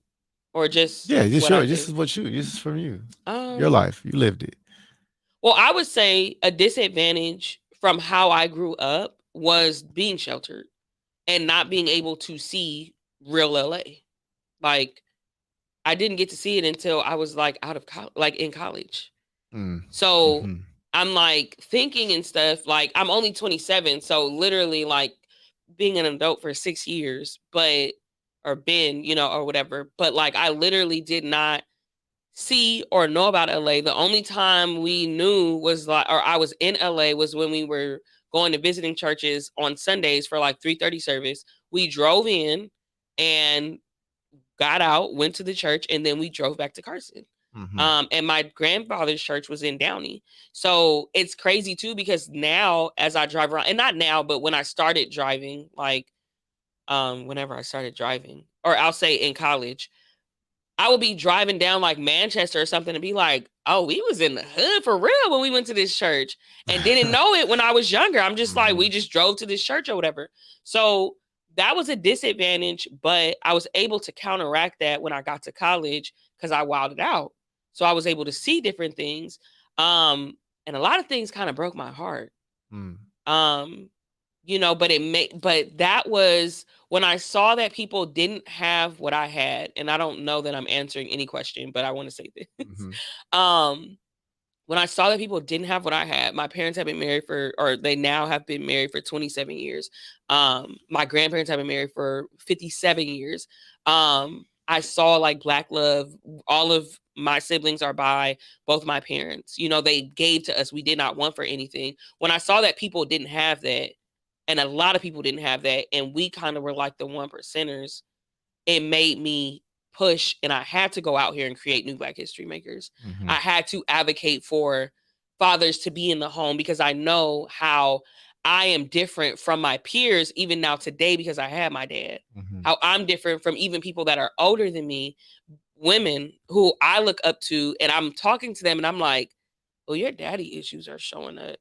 Or just Yeah, just what I sure. This think. is what you. This is from you. Your Um, life. You lived it. well, I would say a disadvantage from how I grew up was being sheltered and not being able to see real LA. Like I didn't get to see it until I was like out of like in college. Mm. So Hmm. I'm like thinking and stuff. Like I'm only 27, so literally like being an adult for 6 years, but or been, or whatever. But like I literally did not see or know about LA. The only time we knew was like, or I was in LA was when we were going to visiting churches on Sundays for like 3:30 service. We drove in and got out, went to the church, and then we drove back to Carson. Hmm. And my grandfather's church was in Downey. So it's crazy too because now as I drive around, and not now, but when I started driving, like whenever I started driving, or I'll say in college, I would be driving down like Manchester or something and be like, oh, we was in the hood for real when we went to this church and didn't know it when I was younger. I'm just like, Hmm. we just drove to this church or whatever. So that was a disadvantage, but I was able to counteract that when I got to college because I wilded out. So I was able to see different things. Um, and a lot of things kind of broke my heart. Mm. Um, but that was when I saw that people didn't have what I had, and I don't know that I'm answering any question, but I want to say this. Hmm. um when I saw that people didn't have what I had, my parents have been married or they now have been married for 27 years. My grandparents have been married for 57 years. I saw like black love. All of my siblings are by both my parents. They gave to us. We did not want for anything. When I saw that people didn't have that, and a lot of people didn't have that, and we kind of were like the one percenters, it made me push and I had to go out here and create new Black history makers. Hmm. I had to advocate for fathers to be in the home because I know how I am different from my peers even now today because I had my dad. Hmm. How I'm different from even people that are older than me, women who I look up to, and I'm talking to them and I'm like, well, your daddy issues are showing up.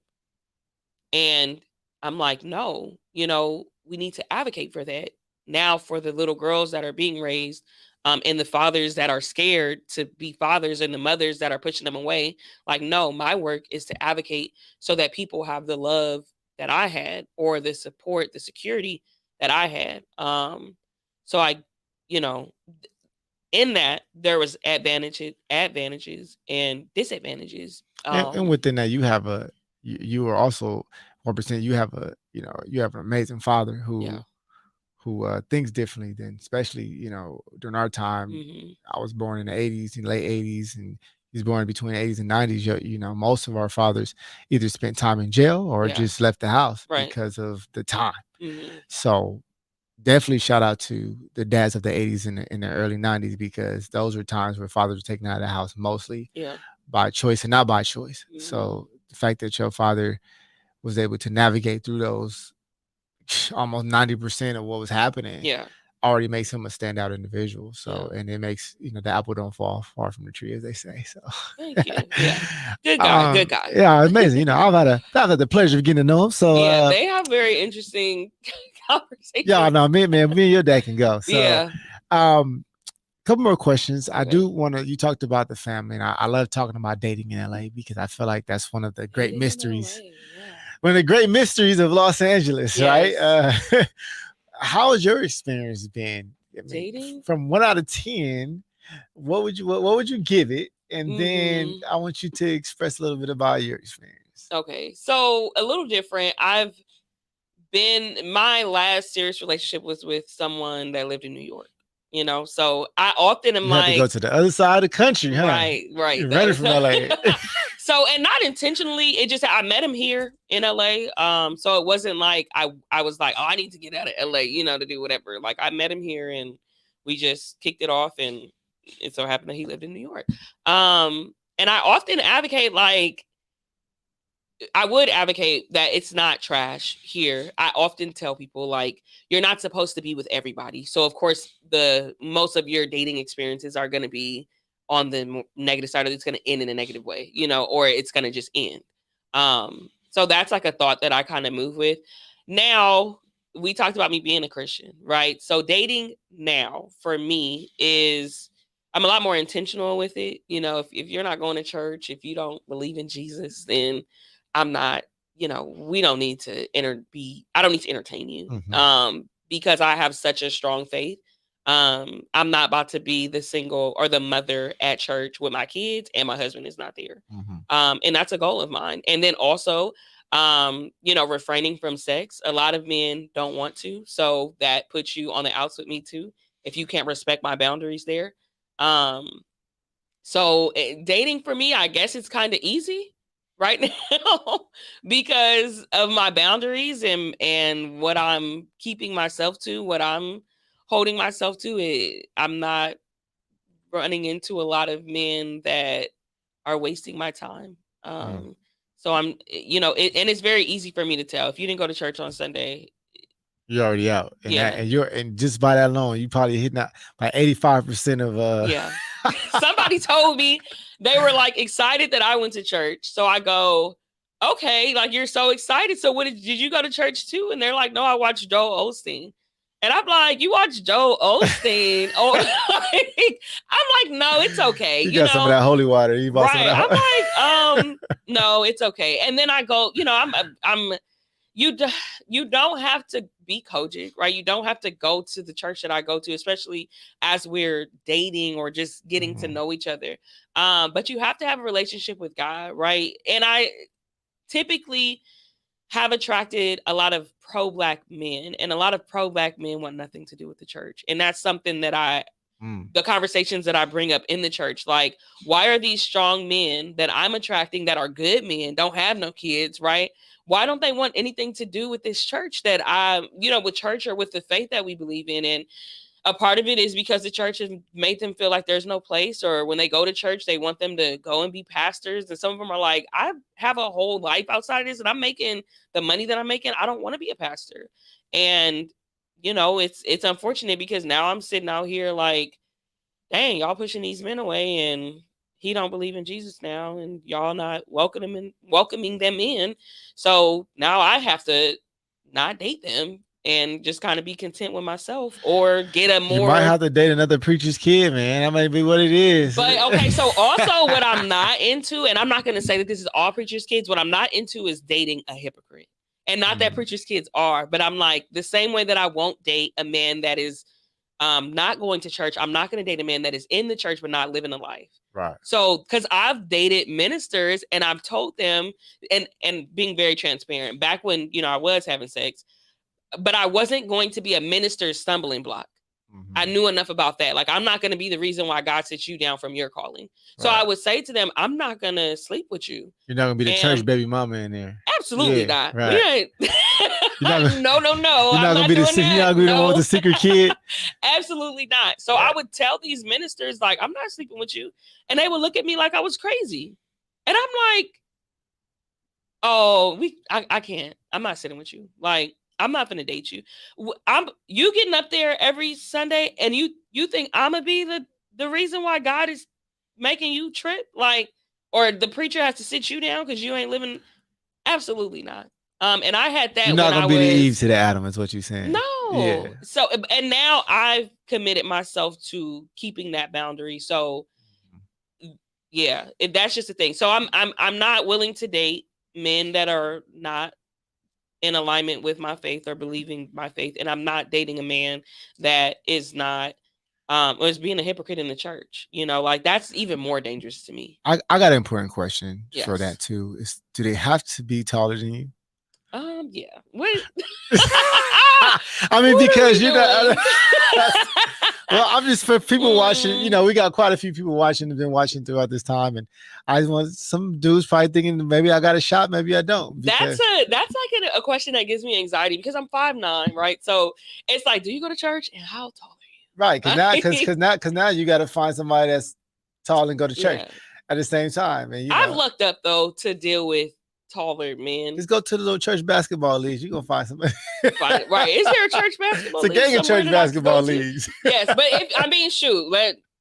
And I'm like, no, we need to advocate for that now for the little girls that are being raised, and the fathers that are scared to be fathers and the mothers that are pushing them away. Like, no, my work is to advocate so that people have the love that I had or the support, the security that I had. So you know, in that there was advantages and disadvantages. And within that, you have you are also 1%. You have you have an amazing father Yeah. who thinks differently than, especially, during our time. Mm-hmm. I was born in the 80s, in late 80s, and he's born between the 80s and 90s. Most of our fathers either spent time in jail or Yeah. just left the house Right. because of the time. Mm-hmm. So definitely shout out to the dads of the 80s and the early 90s, because those were times where fathers were taken out of the house mostly Yeah. by choice and not by choice. Mm-hmm. So the fact that your father was able to navigate through those almost 90% of what was happening Yeah. already makes him a standout individual. So, Yeah. and it makes, the apple don't fall far from the tree, as they say. So, Thank you. Yeah. Good guy. Good guy. yeah, amazing. I've had the pleasure of getting to know him. So, Yeah, they have very interesting yeah, conversations. no, me and your dad can go. So, Yeah. um, couple more questions. I Okay. do want to. You talked about the family, and I love talking about dating in LA because I feel like that's one of the great Dating in mysteries. LA. Yeah. One of the great mysteries of Los Angeles, right? Yes. How has your experience been? I mean, Dating. from 1 out of 10, what would you give it? And then Mm-hmm. I want you to express a little bit about your experience. Okay. So a little different. My last serious relationship was with someone that lived in New York. So I often am You had to go like, to the other side of the country, huh? right. You're running from LA. So, and not intentionally, it just I met him here in LA. So it wasn't like I was like, oh, I need to get out of LA, to do whatever. Like I met him here and we just kicked it off, and it so happened that he lived in New York. And I often advocate, like, I would advocate that it's not trash here. I often tell people, like, you're not supposed to be with everybody. So of course the most of your dating experiences are going to be on the negative side, or it's going to end in a negative way, or it's going to just end. So that's like a thought that I kind of move with. Now, we talked about me being a Christian, right? So dating now for me is, I'm a lot more intentional with it. If you're not going to church, if you don't believe in Jesus, then I'm not, we don't need to I don't need to entertain you. Mhm. Because I have such a strong faith. I'm not about to be the single or the mother at church with my kids and my husband is not there. Mhm. And that's a goal of mine. And then also, refraining from sex. A lot of men don't want to. So that puts you on the outs with me too. If you can't respect my boundaries there. Um, so dating for me, I guess it's kind of easy right now because of my boundaries and what I'm keeping myself to, what I'm holding myself to. I'm not running into a lot of men that are wasting my time. Mm. So and it's very easy for me to tell if you didn't go to church on Sunday. You're already out, and that, Yeah, and just by that alone, you probably hitting out by 85% of yeah. Somebody told me they were like excited that I went to church. So I go, okay, like you're so excited. So what did you go to church too? And they're like, no, I watched Joel Osteen. And I'm like, you watch Joel Osteen? Oh, I'm like, no, it's okay. You got some of that holy water. You bought some of Right. I'm that. like, no, it's okay. And then I go, I'm you do, you don't have to be Kojic, right? You don't have to go to the church that I go to, especially as we're dating or just getting to Mhm. know each other. But you have to have a relationship with God, right? And I typically have attracted a lot of pro-black men, and a lot of pro-black men want nothing to do with the church. And that's something that Mm. the conversations that I bring up in the church, like, why are these strong men that I'm attracting that are good men, don't have no kids, right? Why don't they want anything to do with this church that with church or with the faith that we believe in? And a part of it is because the church has made them feel like there's no place, or when they go to church, they want them to go and be pastors. And some of them are like, I have a whole life outside of this and I'm making the money that I'm making. I don't want to be a pastor. And, it's unfortunate because now I'm sitting out here like, dang, y'all pushing these men away and he don't believe in Jesus now and y'all not welcoming them in. So now I have to not date them and just kind of be content with myself or get a You might more. have to date another preacher's kid, man. That might be what it is. But okay, so also what I'm not into, and I'm not going to say that this is all preachers' kids, what I'm not into is dating a hypocrite. And not that Mm. preachers' kids are, but I'm like, the same way that I won't date a man that is not going to church, I'm not going to date a man that is in the church but not living a life. Right. So, because I've dated ministers and I've told them, and being very transparent, back when I was having sex, but I wasn't going to be a minister's stumbling block. I knew enough about that. Like, I'm not going to be the reason why God sits you down from your calling. So I would say to them, I'm not going to sleep with you. You're not gonna be the church And baby mama in there. absolutely Yeah, not. We right. ain't. You're not gonna, No. you're I'm not gonna not be doing you're that. not gonna be the one with No, the secret kid. absolutely not. So I would tell these ministers, like, I'm not sleeping with you. And they would look at me like I was crazy. And I'm like, oh, I can't. I'm not sitting with you. Like, I'm not gonna date you. I'm you getting up there every Sunday, and you think I'm gonna be the reason why God is making you trip, like, or the preacher has to sit you down because you ain't living. Absolutely not. And I had You're that not when gonna I be the Eve was to the Adam, is what you're saying. Yeah. no. So, and now I've committed myself to keeping that boundary. So yeah, that's just the thing. So I'm not willing to date men that are not in alignment with my faith or believing my faith, and I'm not dating a man that is not or is being a hypocrite in the church. Like, that's even more dangerous to me. I got an important question for that Yes. too. Is do they have to be taller than you? Yeah. What? I mean, What are because we you know, doing? well, I'm just for people watching. You Mm, know, we got quite a few people watching and been watching throughout this time, and I just want some dudes probably thinking maybe I got a shot, maybe I don't, that's because like a question that gives me anxiety because I'm 5'9", right? So it's like, do you go to church and how tall right, because are now, you? because now you got to find somebody that's tall and go to church Yeah. at the same time, and I've lucked up though to deal with taller men. just go to the little church basketball leagues. You're gonna find somebody. Fine. Right. Is there a church It's basketball a league gang of somewhere church that I could go basketball to? leagues. Yes, but shoot,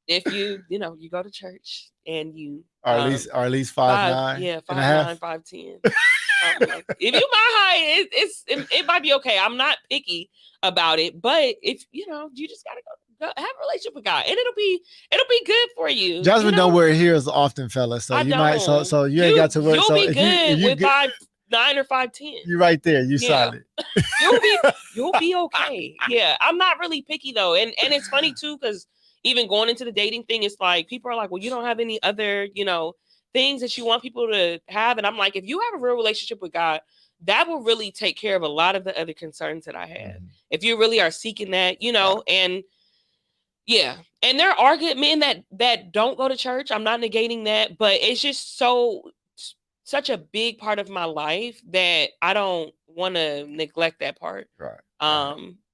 if you go to church and you Or at least five five, nine yeah, and a 5'9", half. 5'10", something like that. If you my height, it might be okay. I'm not picky about it, but if you just gotta go have a relationship with God, and it'll be good for you. Jasmine don't wear heels often, fellas. So I you might don't. so you ain't got to worry. You'll So be if you good with get 5'9" or 5'10". you right there, you Yeah. solid. You'll be okay. Yeah, I'm not really picky though, and it's funny too because even going into the dating thing, it's like people are like, well, you don't have any other things that you want people to have, and I'm like, if you have a real relationship with God, that will really take care of a lot of the other concerns that I have. If you really are seeking that, and yeah, and there are good men that don't go to church. I'm not negating that, but it's just such a big part of my life that I don't want to neglect that part. Right.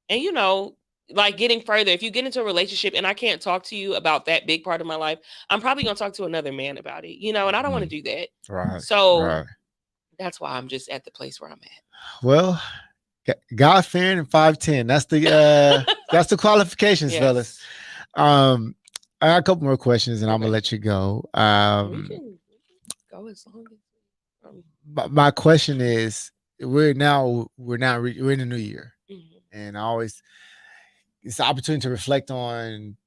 And like getting further, if you get into a relationship and I can't talk to you about that big part of my life, I'm probably gonna talk to another man about it, and I don't want to do that. Right. So Right. that's why I'm just at the place where I'm Well, God fearing and 5'10". That's the qualifications, at. fellas. Yes. I got a couple more questions and I'm gonna Okay. let you go. We can go as long as My question is, we're in the new year, mhm. and I always it's the opportunity to reflect on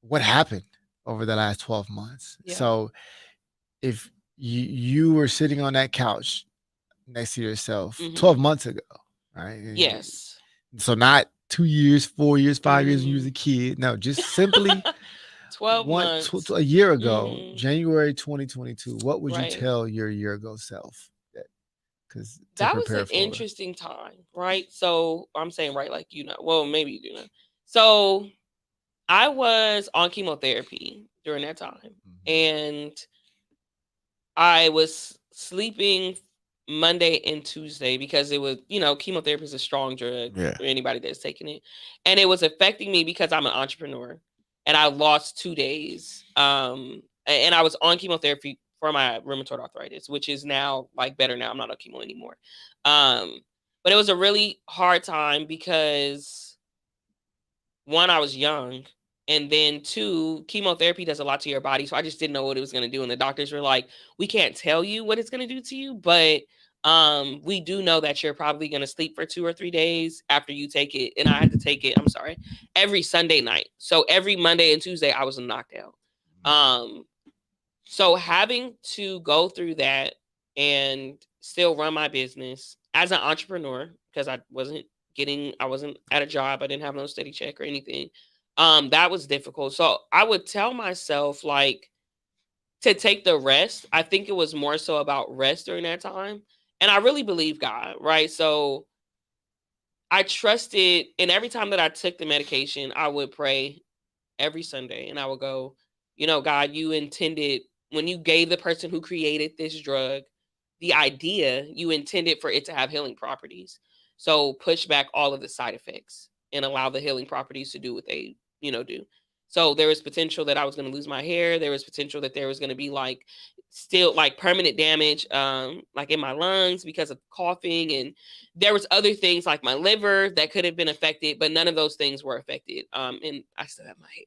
what happened over the last 12 months. Yeah. So if you were sitting on that couch next to yourself 12 months ago, right? Yes. So not 2 years, 4 years, 5 years when you was a Mhm. kid. No, just simply 12 months. a year ago, Mhm. January 2022. What would you Right. tell your year ago self? Because to That was an prepare for. interesting time, right? So I'm saying right, like well, maybe you do know. So I was on chemotherapy during that time, and I was sleeping Monday and Tuesday because it was, chemotherapy is a strong drug Yeah. for anybody that's taking it. And it was affecting me because I'm an entrepreneur and I lost 2 days. And I was on chemotherapy for my rheumatoid arthritis, which is now like better now. I'm not on chemo anymore. Um, but it was a really hard time because one, I was young, and then two, chemotherapy does a lot to your body. So I just didn't know what it was going to do. And the doctors were like, we can't tell you what it's going to do to you, but we do know that you're probably going to sleep for 2 or 3 days after you take it. And I had to take it, I'm sorry, every Sunday night. So every Monday and Tuesday, I was knocked out. So having to go through that and still run my business as an entrepreneur, because I wasn't at a job, I didn't have no steady check or anything. That was difficult. So I would tell myself like to take the rest. I think it was more so about rest during that time. And I really believe God, right? So I trusted, and every time that I took the medication, I would pray every Sunday, and I would go, God, you intended, when you gave the person who created this drug the idea, you intended for it to have healing properties. So push back all of the side effects and allow the healing properties to do what they, do. So there was potential that I was going to lose my hair. There was potential that there was going to be like still like permanent damage, like in my lungs because of coughing, and there was other things like my liver that could have been affected, but none of those things were affected. And I still have my hair.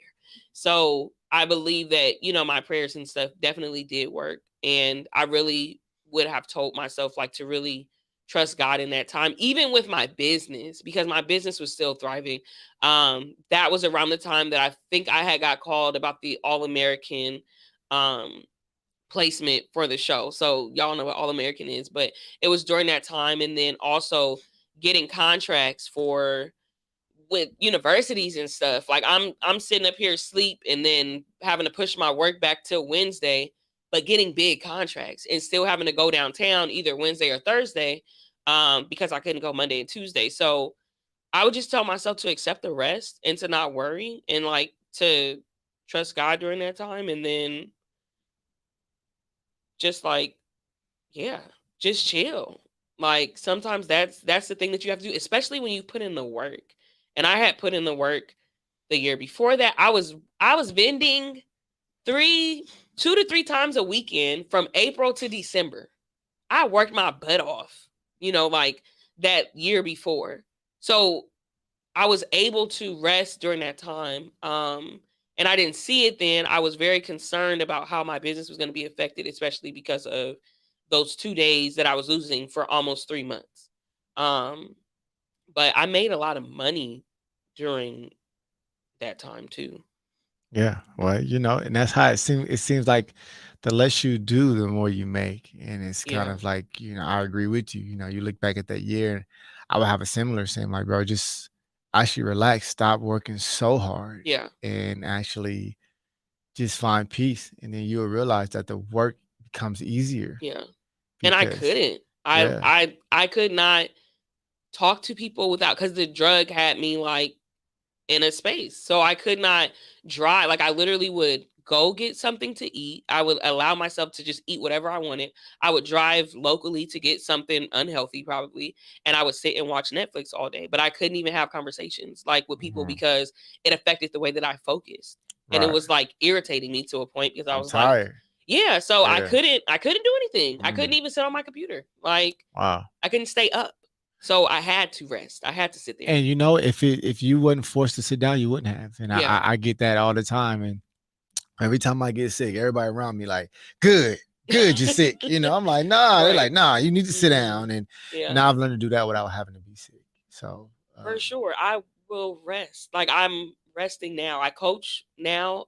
So I believe that, my prayers and stuff definitely did work. And I really would have told myself like to really trust God in that time, even with my business, because my business was still thriving. That was around the time that I think I had got called about the All American um placement for the show. So y'all know what All American is, but it was during that time. And then also getting contracts for with universities and stuff. Like I'm sitting up here asleep and then having to push my work back till Wednesday, but getting big contracts and still having to go downtown either Wednesday or Thursday, because I couldn't go Monday and Tuesday. So I would just tell myself to accept the rest and to not worry and like to trust God during that time, and then just like, yeah, just chill. Like sometimes that's the thing that you have to do, especially when you put in the work. And I had put in the work the year before that. I was vending 2 to 3 times a weekend from April to December. I worked my butt off, like that year before. So I was able to rest during that time. And I didn't see it then. I was very concerned about how my business was going to be affected, especially because of those 2 days that I was losing for almost 3 months. Um, but I made a lot of money during that time too. Yeah, well, and that's how it seems. It seems like the less you do, the more you make, and it's kind Yeah. of like I agree with you. You look back at that year, I would have a similar same like, bro, just actually relax, stop working so hard, Yeah. and actually just find peace, and then you'll realize that the work becomes easier Yeah. And I because couldn't. I yeah, I I could not talk to people without, cuz the drug had me like in a space. So I could not drive. Like I literally would go get something to eat. I would allow myself to just eat whatever I wanted. I would drive locally to get something unhealthy probably, and I would sit and watch Netflix all day. But I couldn't even have conversations like with people mhm, because it affected the way that I focused. And it right. was like irritating me to a point because I I'm was like, tired. yeah, so I Yeah. couldn't I couldn't do anything. I couldn't Mm, even sit on my computer. Like wow. I couldn't stay up. So I had to rest. I had to sit there. And if you wasn't forced to sit down, you wouldn't have. And I, Yeah. I I get that all the time. And every time I get sick, everybody around me like, good, good, you're sick. I'm like, nah. They're like, Right. nah, you need to sit Mhm. down. And Yeah, now I've learned to do that without having to be sick. So for sure. I will rest. Like I'm resting now. I coach now.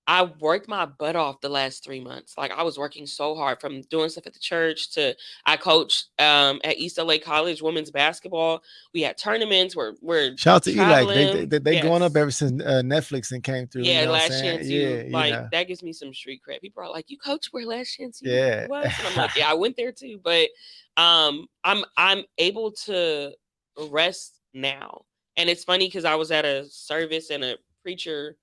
I worked my butt off the last 3 months. Like I was working so hard from doing stuff at the church to I coached at East LA College women's basketball. We had tournaments. We're shout out to Eli. They they, traveling. they they going up Yes. ever since Netflix and came through. You Yeah, know what I'm Last saying? Chance Yeah, U. Like that gives me some street cred. People are like, "You coach where Last Chance U yeah. was?" And I'm like, "Yeah, I went there too." But I'm able to rest now. And it's funny because I was at a service and a preacher,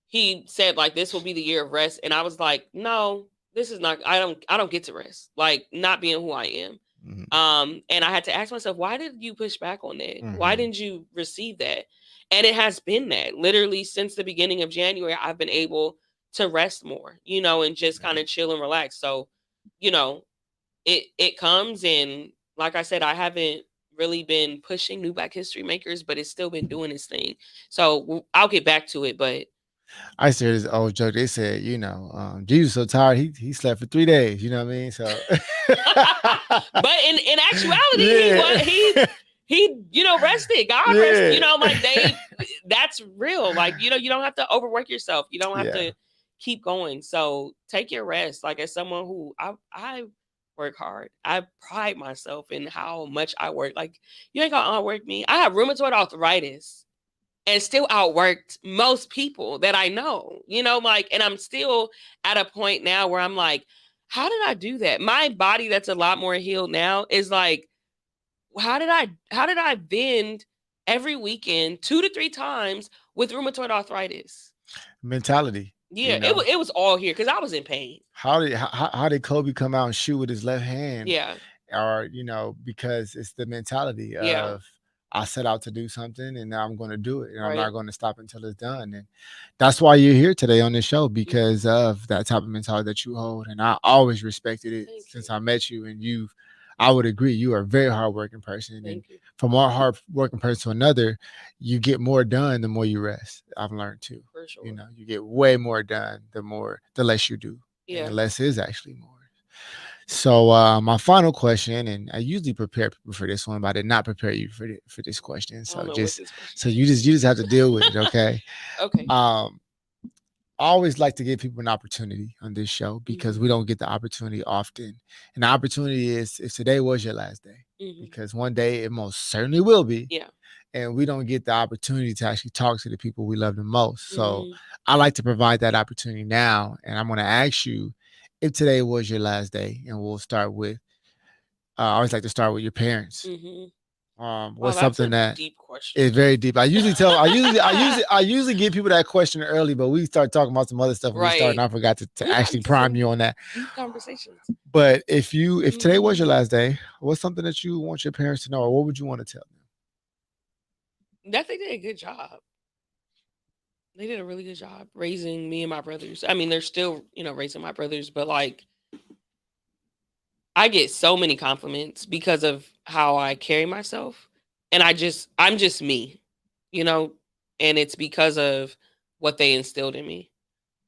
he said like this will be the year of rest, and I was like, "No, this is not. I don't get to rest. Like not being who I am." Mhm, And I had to ask myself, why did you push back on that? Why mhm, didn't you receive that? And it has been that literally since the beginning of January, I've been able to rest more, and just kind yeah. of chill and relax. So, you know, it comes, and like I said, I haven't really been pushing new Black history makers, but it's still been doing its thing. So I'll get back to it, but I used to hear this old joke. They said, Jesus so tired he slept for 3 days. You know what I mean? So but in actuality, he yeah, was he rested. God rest. yeah, Like that's real. Like you don't have to overwork yourself. You don't have yeah. to keep going. So take your rest. Like as someone who I work hard, I pride myself in how much I work. Like you ain't gonna outwork me. I have rheumatoid arthritis and still outworked most people that I know, like, and I'm still at a point now where I'm like, how did I do that? My body that's a lot more healed now is like how did I bend every weekend 2 to 3 times with rheumatoid arthritis? Mentality, Yeah, you know. it was all here because I was in pain. How did Kobe come out and shoot with his left hand? Yeah, Or, because it's the mentality yeah, of I set out to do something and now I'm going to do it and I'm not right. going to stop until it's done. And that's why you're here today on this show, Hmm. because of that type of mentality that you hold. And I always respected it Thank you, since I met you. And I would agree, you are a very hardworking person. And thank you from one hardworking person to another, you get more done the more you rest. I've learned too. for sure. You get way more done the less you do. And the Yeah. less is actually more. So my final question, and I usually prepare people for this one, but I did not prepare you for this question. I don't So know what this question. you just have to deal with it, okay? Okay. Um, I always like to give people an opportunity on this show because Hmm. we don't get the opportunity often. And the opportunity is if today was your last day, Hmm. because one day it most certainly will be, Yeah. and we don't get the opportunity to actually talk to the people we love the most. So Hmm. I like to provide that opportunity now, and I'm going to ask you if today was your last day, and we'll start with I always like to start with your parents. Hmm. Wow, What's that's something a that deep question. is very deep? I usually give people that question early, but we start talking about some other stuff when we start, and Right. I forgot to We got actually into prime some you on that. deep conversations. But if today was your Hmm. last day, what's something that you want your parents to know, or what would you want to tell them? That they did a good job. They did a really good job raising me and my brothers. I mean, they're still, raising my brothers, but like I get so many compliments because of how I carry myself. And I'm just me, you know, and it's because of what they instilled in me.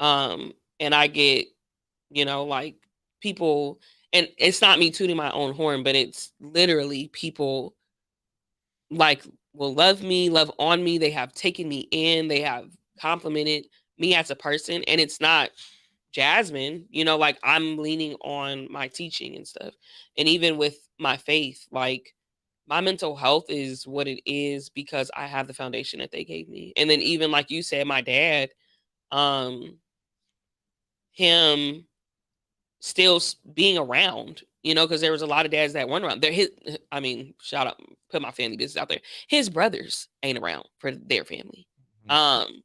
And I get, like people, and it's not me tooting my own horn, but it's literally people like will love me, love on me. They have taken me in, they have complimented me as a person. And it's not Jasmine, like I'm leaning on my teaching and stuff. And even with my faith, like my mental health is what it is because I have the foundation that they gave me. And then even like you said, my dad, um, him still being around, because there was a lot of dads that weren't around. I mean, shout out, put my family business out there. His brothers ain't around for their family. Um,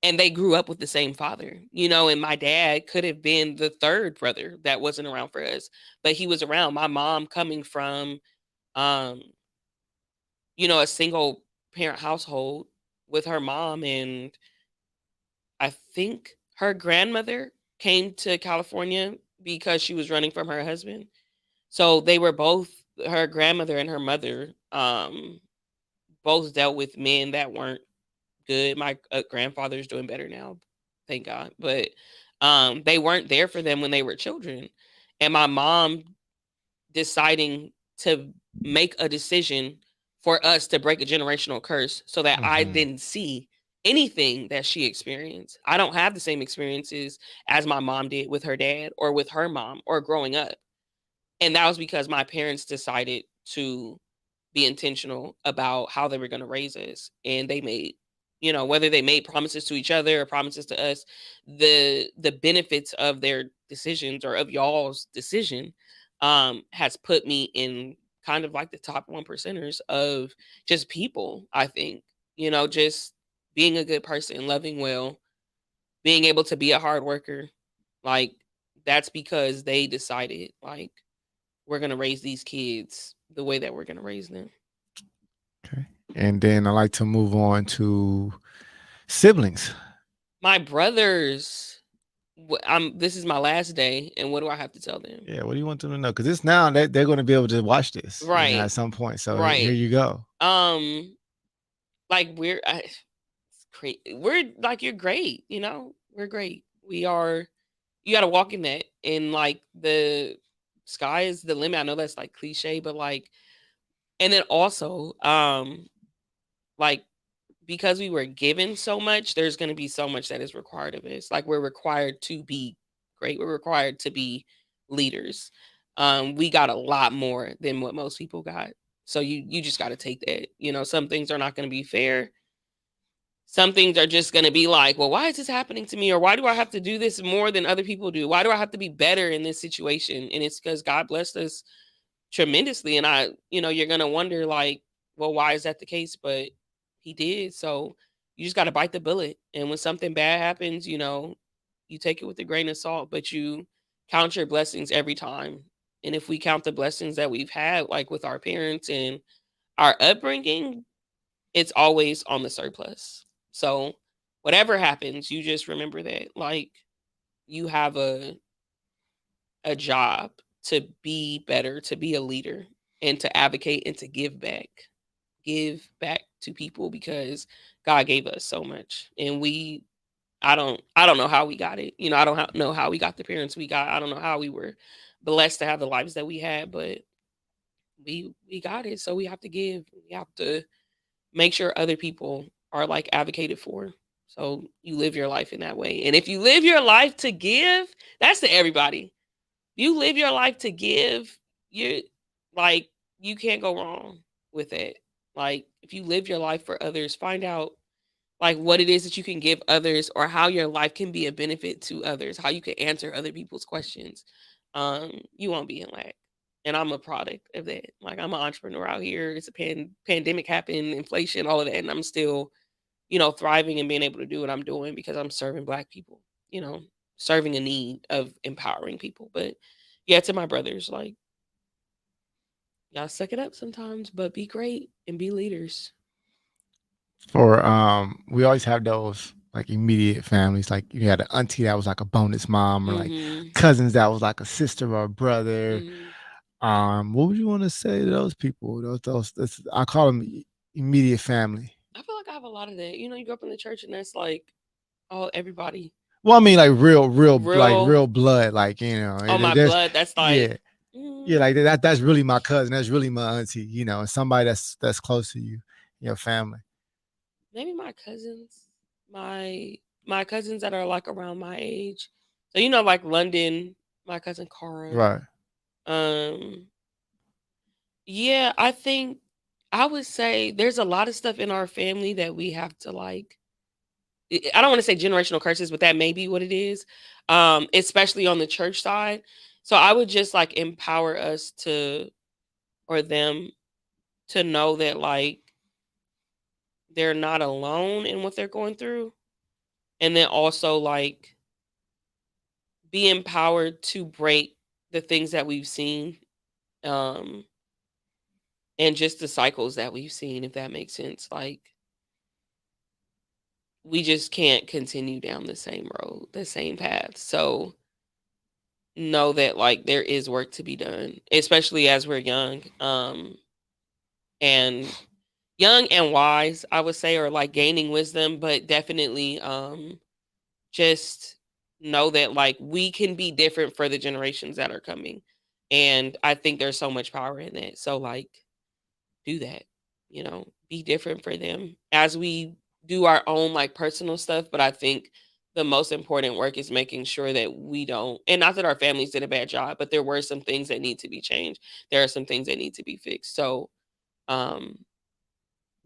and they grew up with the same father, and my dad could have been the third brother that wasn't around for us, but he was around. My mom coming from, um, a single parent household with her mom, and I think her grandmother came to California because she was running from her husband. So they were both, her grandmother and her mother, both dealt with men that weren't good. My grandfather's doing better now, thank God. But they weren't there for them when they were children. And my mom deciding to make a decision for us to break a generational curse so that I Mm-hmm. didn't see anything that she experienced. I don't have the same experiences as my mom did with her dad or with her mom or growing up. And that was because my parents decided to be intentional about how they were going to raise us, and they made, whether they made promises to each other or promises to us, the benefits of their decisions or of y'all's decision has put me in kind of like the top 1 percenters of just people. I think, just being a good person, loving well, being able to be a hard worker, like that's because they decided like we're going to raise these kids the way that we're going to raise them. Okay. And then I like to move on to siblings. My brothers, this is my last day, and what do I have to tell them? Yeah, what do you want them to know? Because it's now that they're going to be able to watch this, Right, at some point. So here right. you go. Um, like it's great. We're like you're great. We're great. We are. You got to walk in that, and like the sky is the limit. I know that's like cliche, but like, and then also, like because we were given so much, there's going to be so much that is required of us. Like we're required to be great. We're required to be leaders. We got a lot more than what most people got. So you just got to take that. Some things are not going to be fair. Some things are just going to be like, well, why is this happening to me? Or why do I have to do this more than other people do? Why do I have to be better in this situation? And it's because God blessed us tremendously. And you're going to wonder, like, well, why is that the case? But he did. So you just got to bite the bullet. And when something bad happens, you take it with a grain of salt, but you count your blessings every time. And if we count the blessings that we've had, like with our parents and our upbringing, it's always on the surplus. So whatever happens, you just remember that, like, you have a job to be better, to be a leader, and to advocate and to give back. Give back to people because God gave us so much. And I don't know how we got it. I don't know how we got the parents we got. I don't know how we were blessed to have the lives that we had, but we got it. So we have to give. We have to make sure other people are like advocated for. So you live your life in that way. And if you live your life to give, that's to everybody. You live your life to give, you like you can't go wrong with it. Like if you live your life for others, find out like what it is that you can give others or how your life can be a benefit to others, how you can answer other people's questions. You won't be in lack. And I'm a product of that. Like I'm an entrepreneur out here. It's a pandemic happened, inflation, all of that, and I'm still, thriving and being able to do what I'm doing because I'm serving Black people. You know, serving a need of empowering people. But yeah, to my brothers, like y'all suck it up sometimes, but be great and be leaders. For we always have those like immediate families. Like you had an auntie that was like a bonus mom, or like Mhm. cousins that was like a sister or a brother. Mhm. What would you want to say to those people? I call them immediate family. I feel like I have a lot of that. You grew up in the church, and that's like all everybody Well, I mean, like real. real blood. Like Oh, my there's blood. That's like, yeah, yeah, mm, like that's really my cousin. That's really my auntie. Somebody that's close to you, your family. maybe my cousins, my cousins that are like around my age. So like London, my cousin Cara. Right. Um, yeah, I think I would say there's a lot of stuff in our family that we have to like. I don't want to say generational curses, but that may be what it is. Especially on the church side. So I would just like empower us to or them to know that like they're not alone in what they're going through. And then also like be empowered to break the things that we've seen. Um and just the cycles that we've seen, if that makes sense. Like we just can't continue down the same road, the same path. So know that like there is work to be done, especially as we're young. And young and wise, I would say, or like gaining wisdom, but definitely just know that like we can be different for the generations that are coming. And I think there's so much power in that. So like do that, be different for them as we do our own like personal stuff. But I think the most important work is making sure that we don't, and not that our families did a bad job, but there were some things that need to be changed. There are some things that need to be fixed. So um,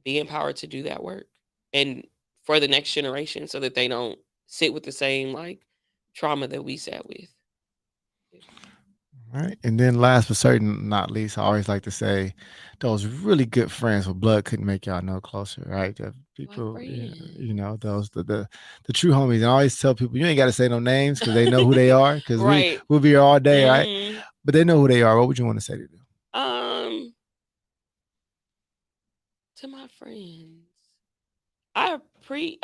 be empowered to do that work and for the next generation so that they don't sit with the same like trauma that we sat with. Right. And then last but certainly not least, I always like to say those really good friends with blood couldn't make y'all no closer, right? The My people, friend. those the true homies. And I always tell people you ain't gotta say no names because they know who they are, because Right. we'll be here all day, right? Hmm. But they know who they are. What would you want to say to them? Um, to my friends. I appreciate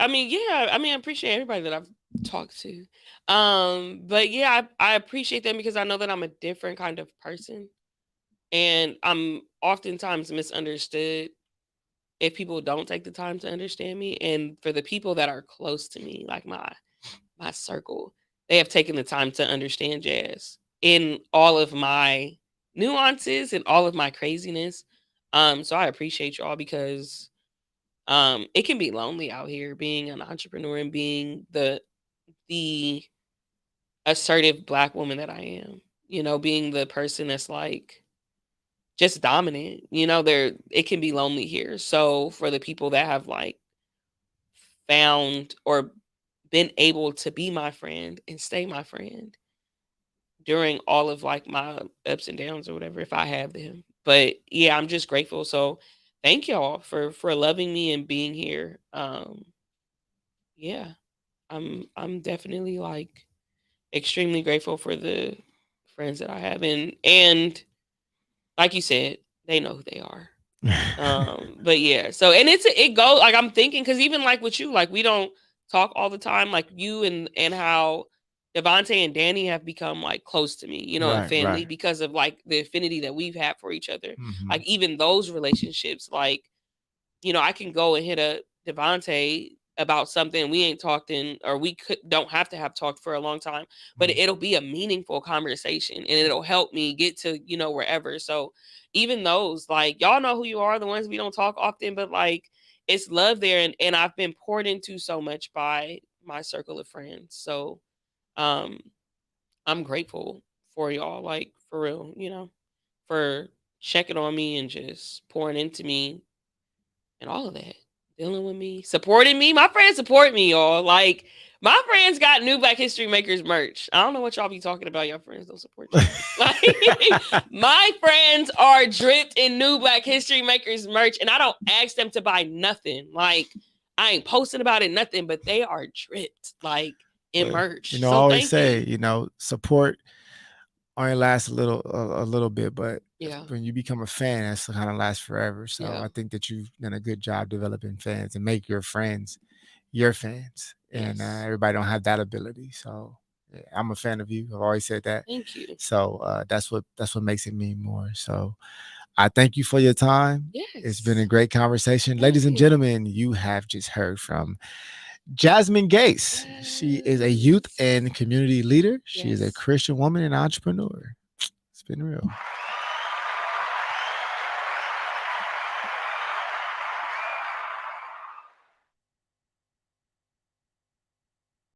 everybody that I've talked to. But yeah, I appreciate them because I know that I'm a different kind of person and I'm oftentimes misunderstood if people don't take the time to understand me. And for the people that are close to me, like my circle, they have taken the time to understand Jazz in all of my nuances and all of my craziness. So I appreciate y'all because it can be lonely out here being an entrepreneur and being the assertive Black woman that I am. Being the person that's like just dominant. There it can be lonely here. So for the people that have like found or been able to be my friend and stay my friend, during all of like my ups and downs or whatever, if I have them. But yeah, I'm just grateful. So thank y'all for loving me and being here. Yeah, I'm definitely like extremely grateful for the friends that I have, and like you said, they know who they are. But yeah, so and it goes like I'm thinking because even like with you, like we don't talk all the time, like you and how Devontae and Danny have become like close to me, and Right, family right. because of like the affinity that we've had for each other. Hmm. Like even those relationships, like I can go and hit a Devontae about something we ain't talked in, or we don't have to have talked for a long time, but it'll be a meaningful conversation and it'll help me get to, wherever. So even those, like, y'all know who you are, the ones we don't talk often, but like it's love there. And I've been poured into so much by my circle of friends. So um I'm grateful for y'all, like for real, for checking on me and just pouring into me and all of that. Dealing with me, supporting me. My friends support me, y'all. Like my friends got new Black History Makers merch. I don't know what y'all be talking about. Your friends don't support y'all. Like my friends are dripped in new Black History Makers merch, and I don't ask them to buy nothing. Like I ain't posting about it, nothing, but they are dripped like in Well, merch. I So always thank say, you. support only lasts a little bit, but Yeah. when you become a fan, that's kind of lasts forever. So Yeah. I think that you've done a good job developing fans and make your friends your fans, and Yes. everybody don't have that ability. So yeah, I'm a fan of you. I've always said that. Thank you. So that's what makes it mean more. So I thank you for your time. It's been a Yes. great conversation. Thank Ladies and you. gentlemen, you have just heard from Jasmine Gates. She is a youth Yes. and community leader. She is a Yes. Christian woman and entrepreneur. It's been real.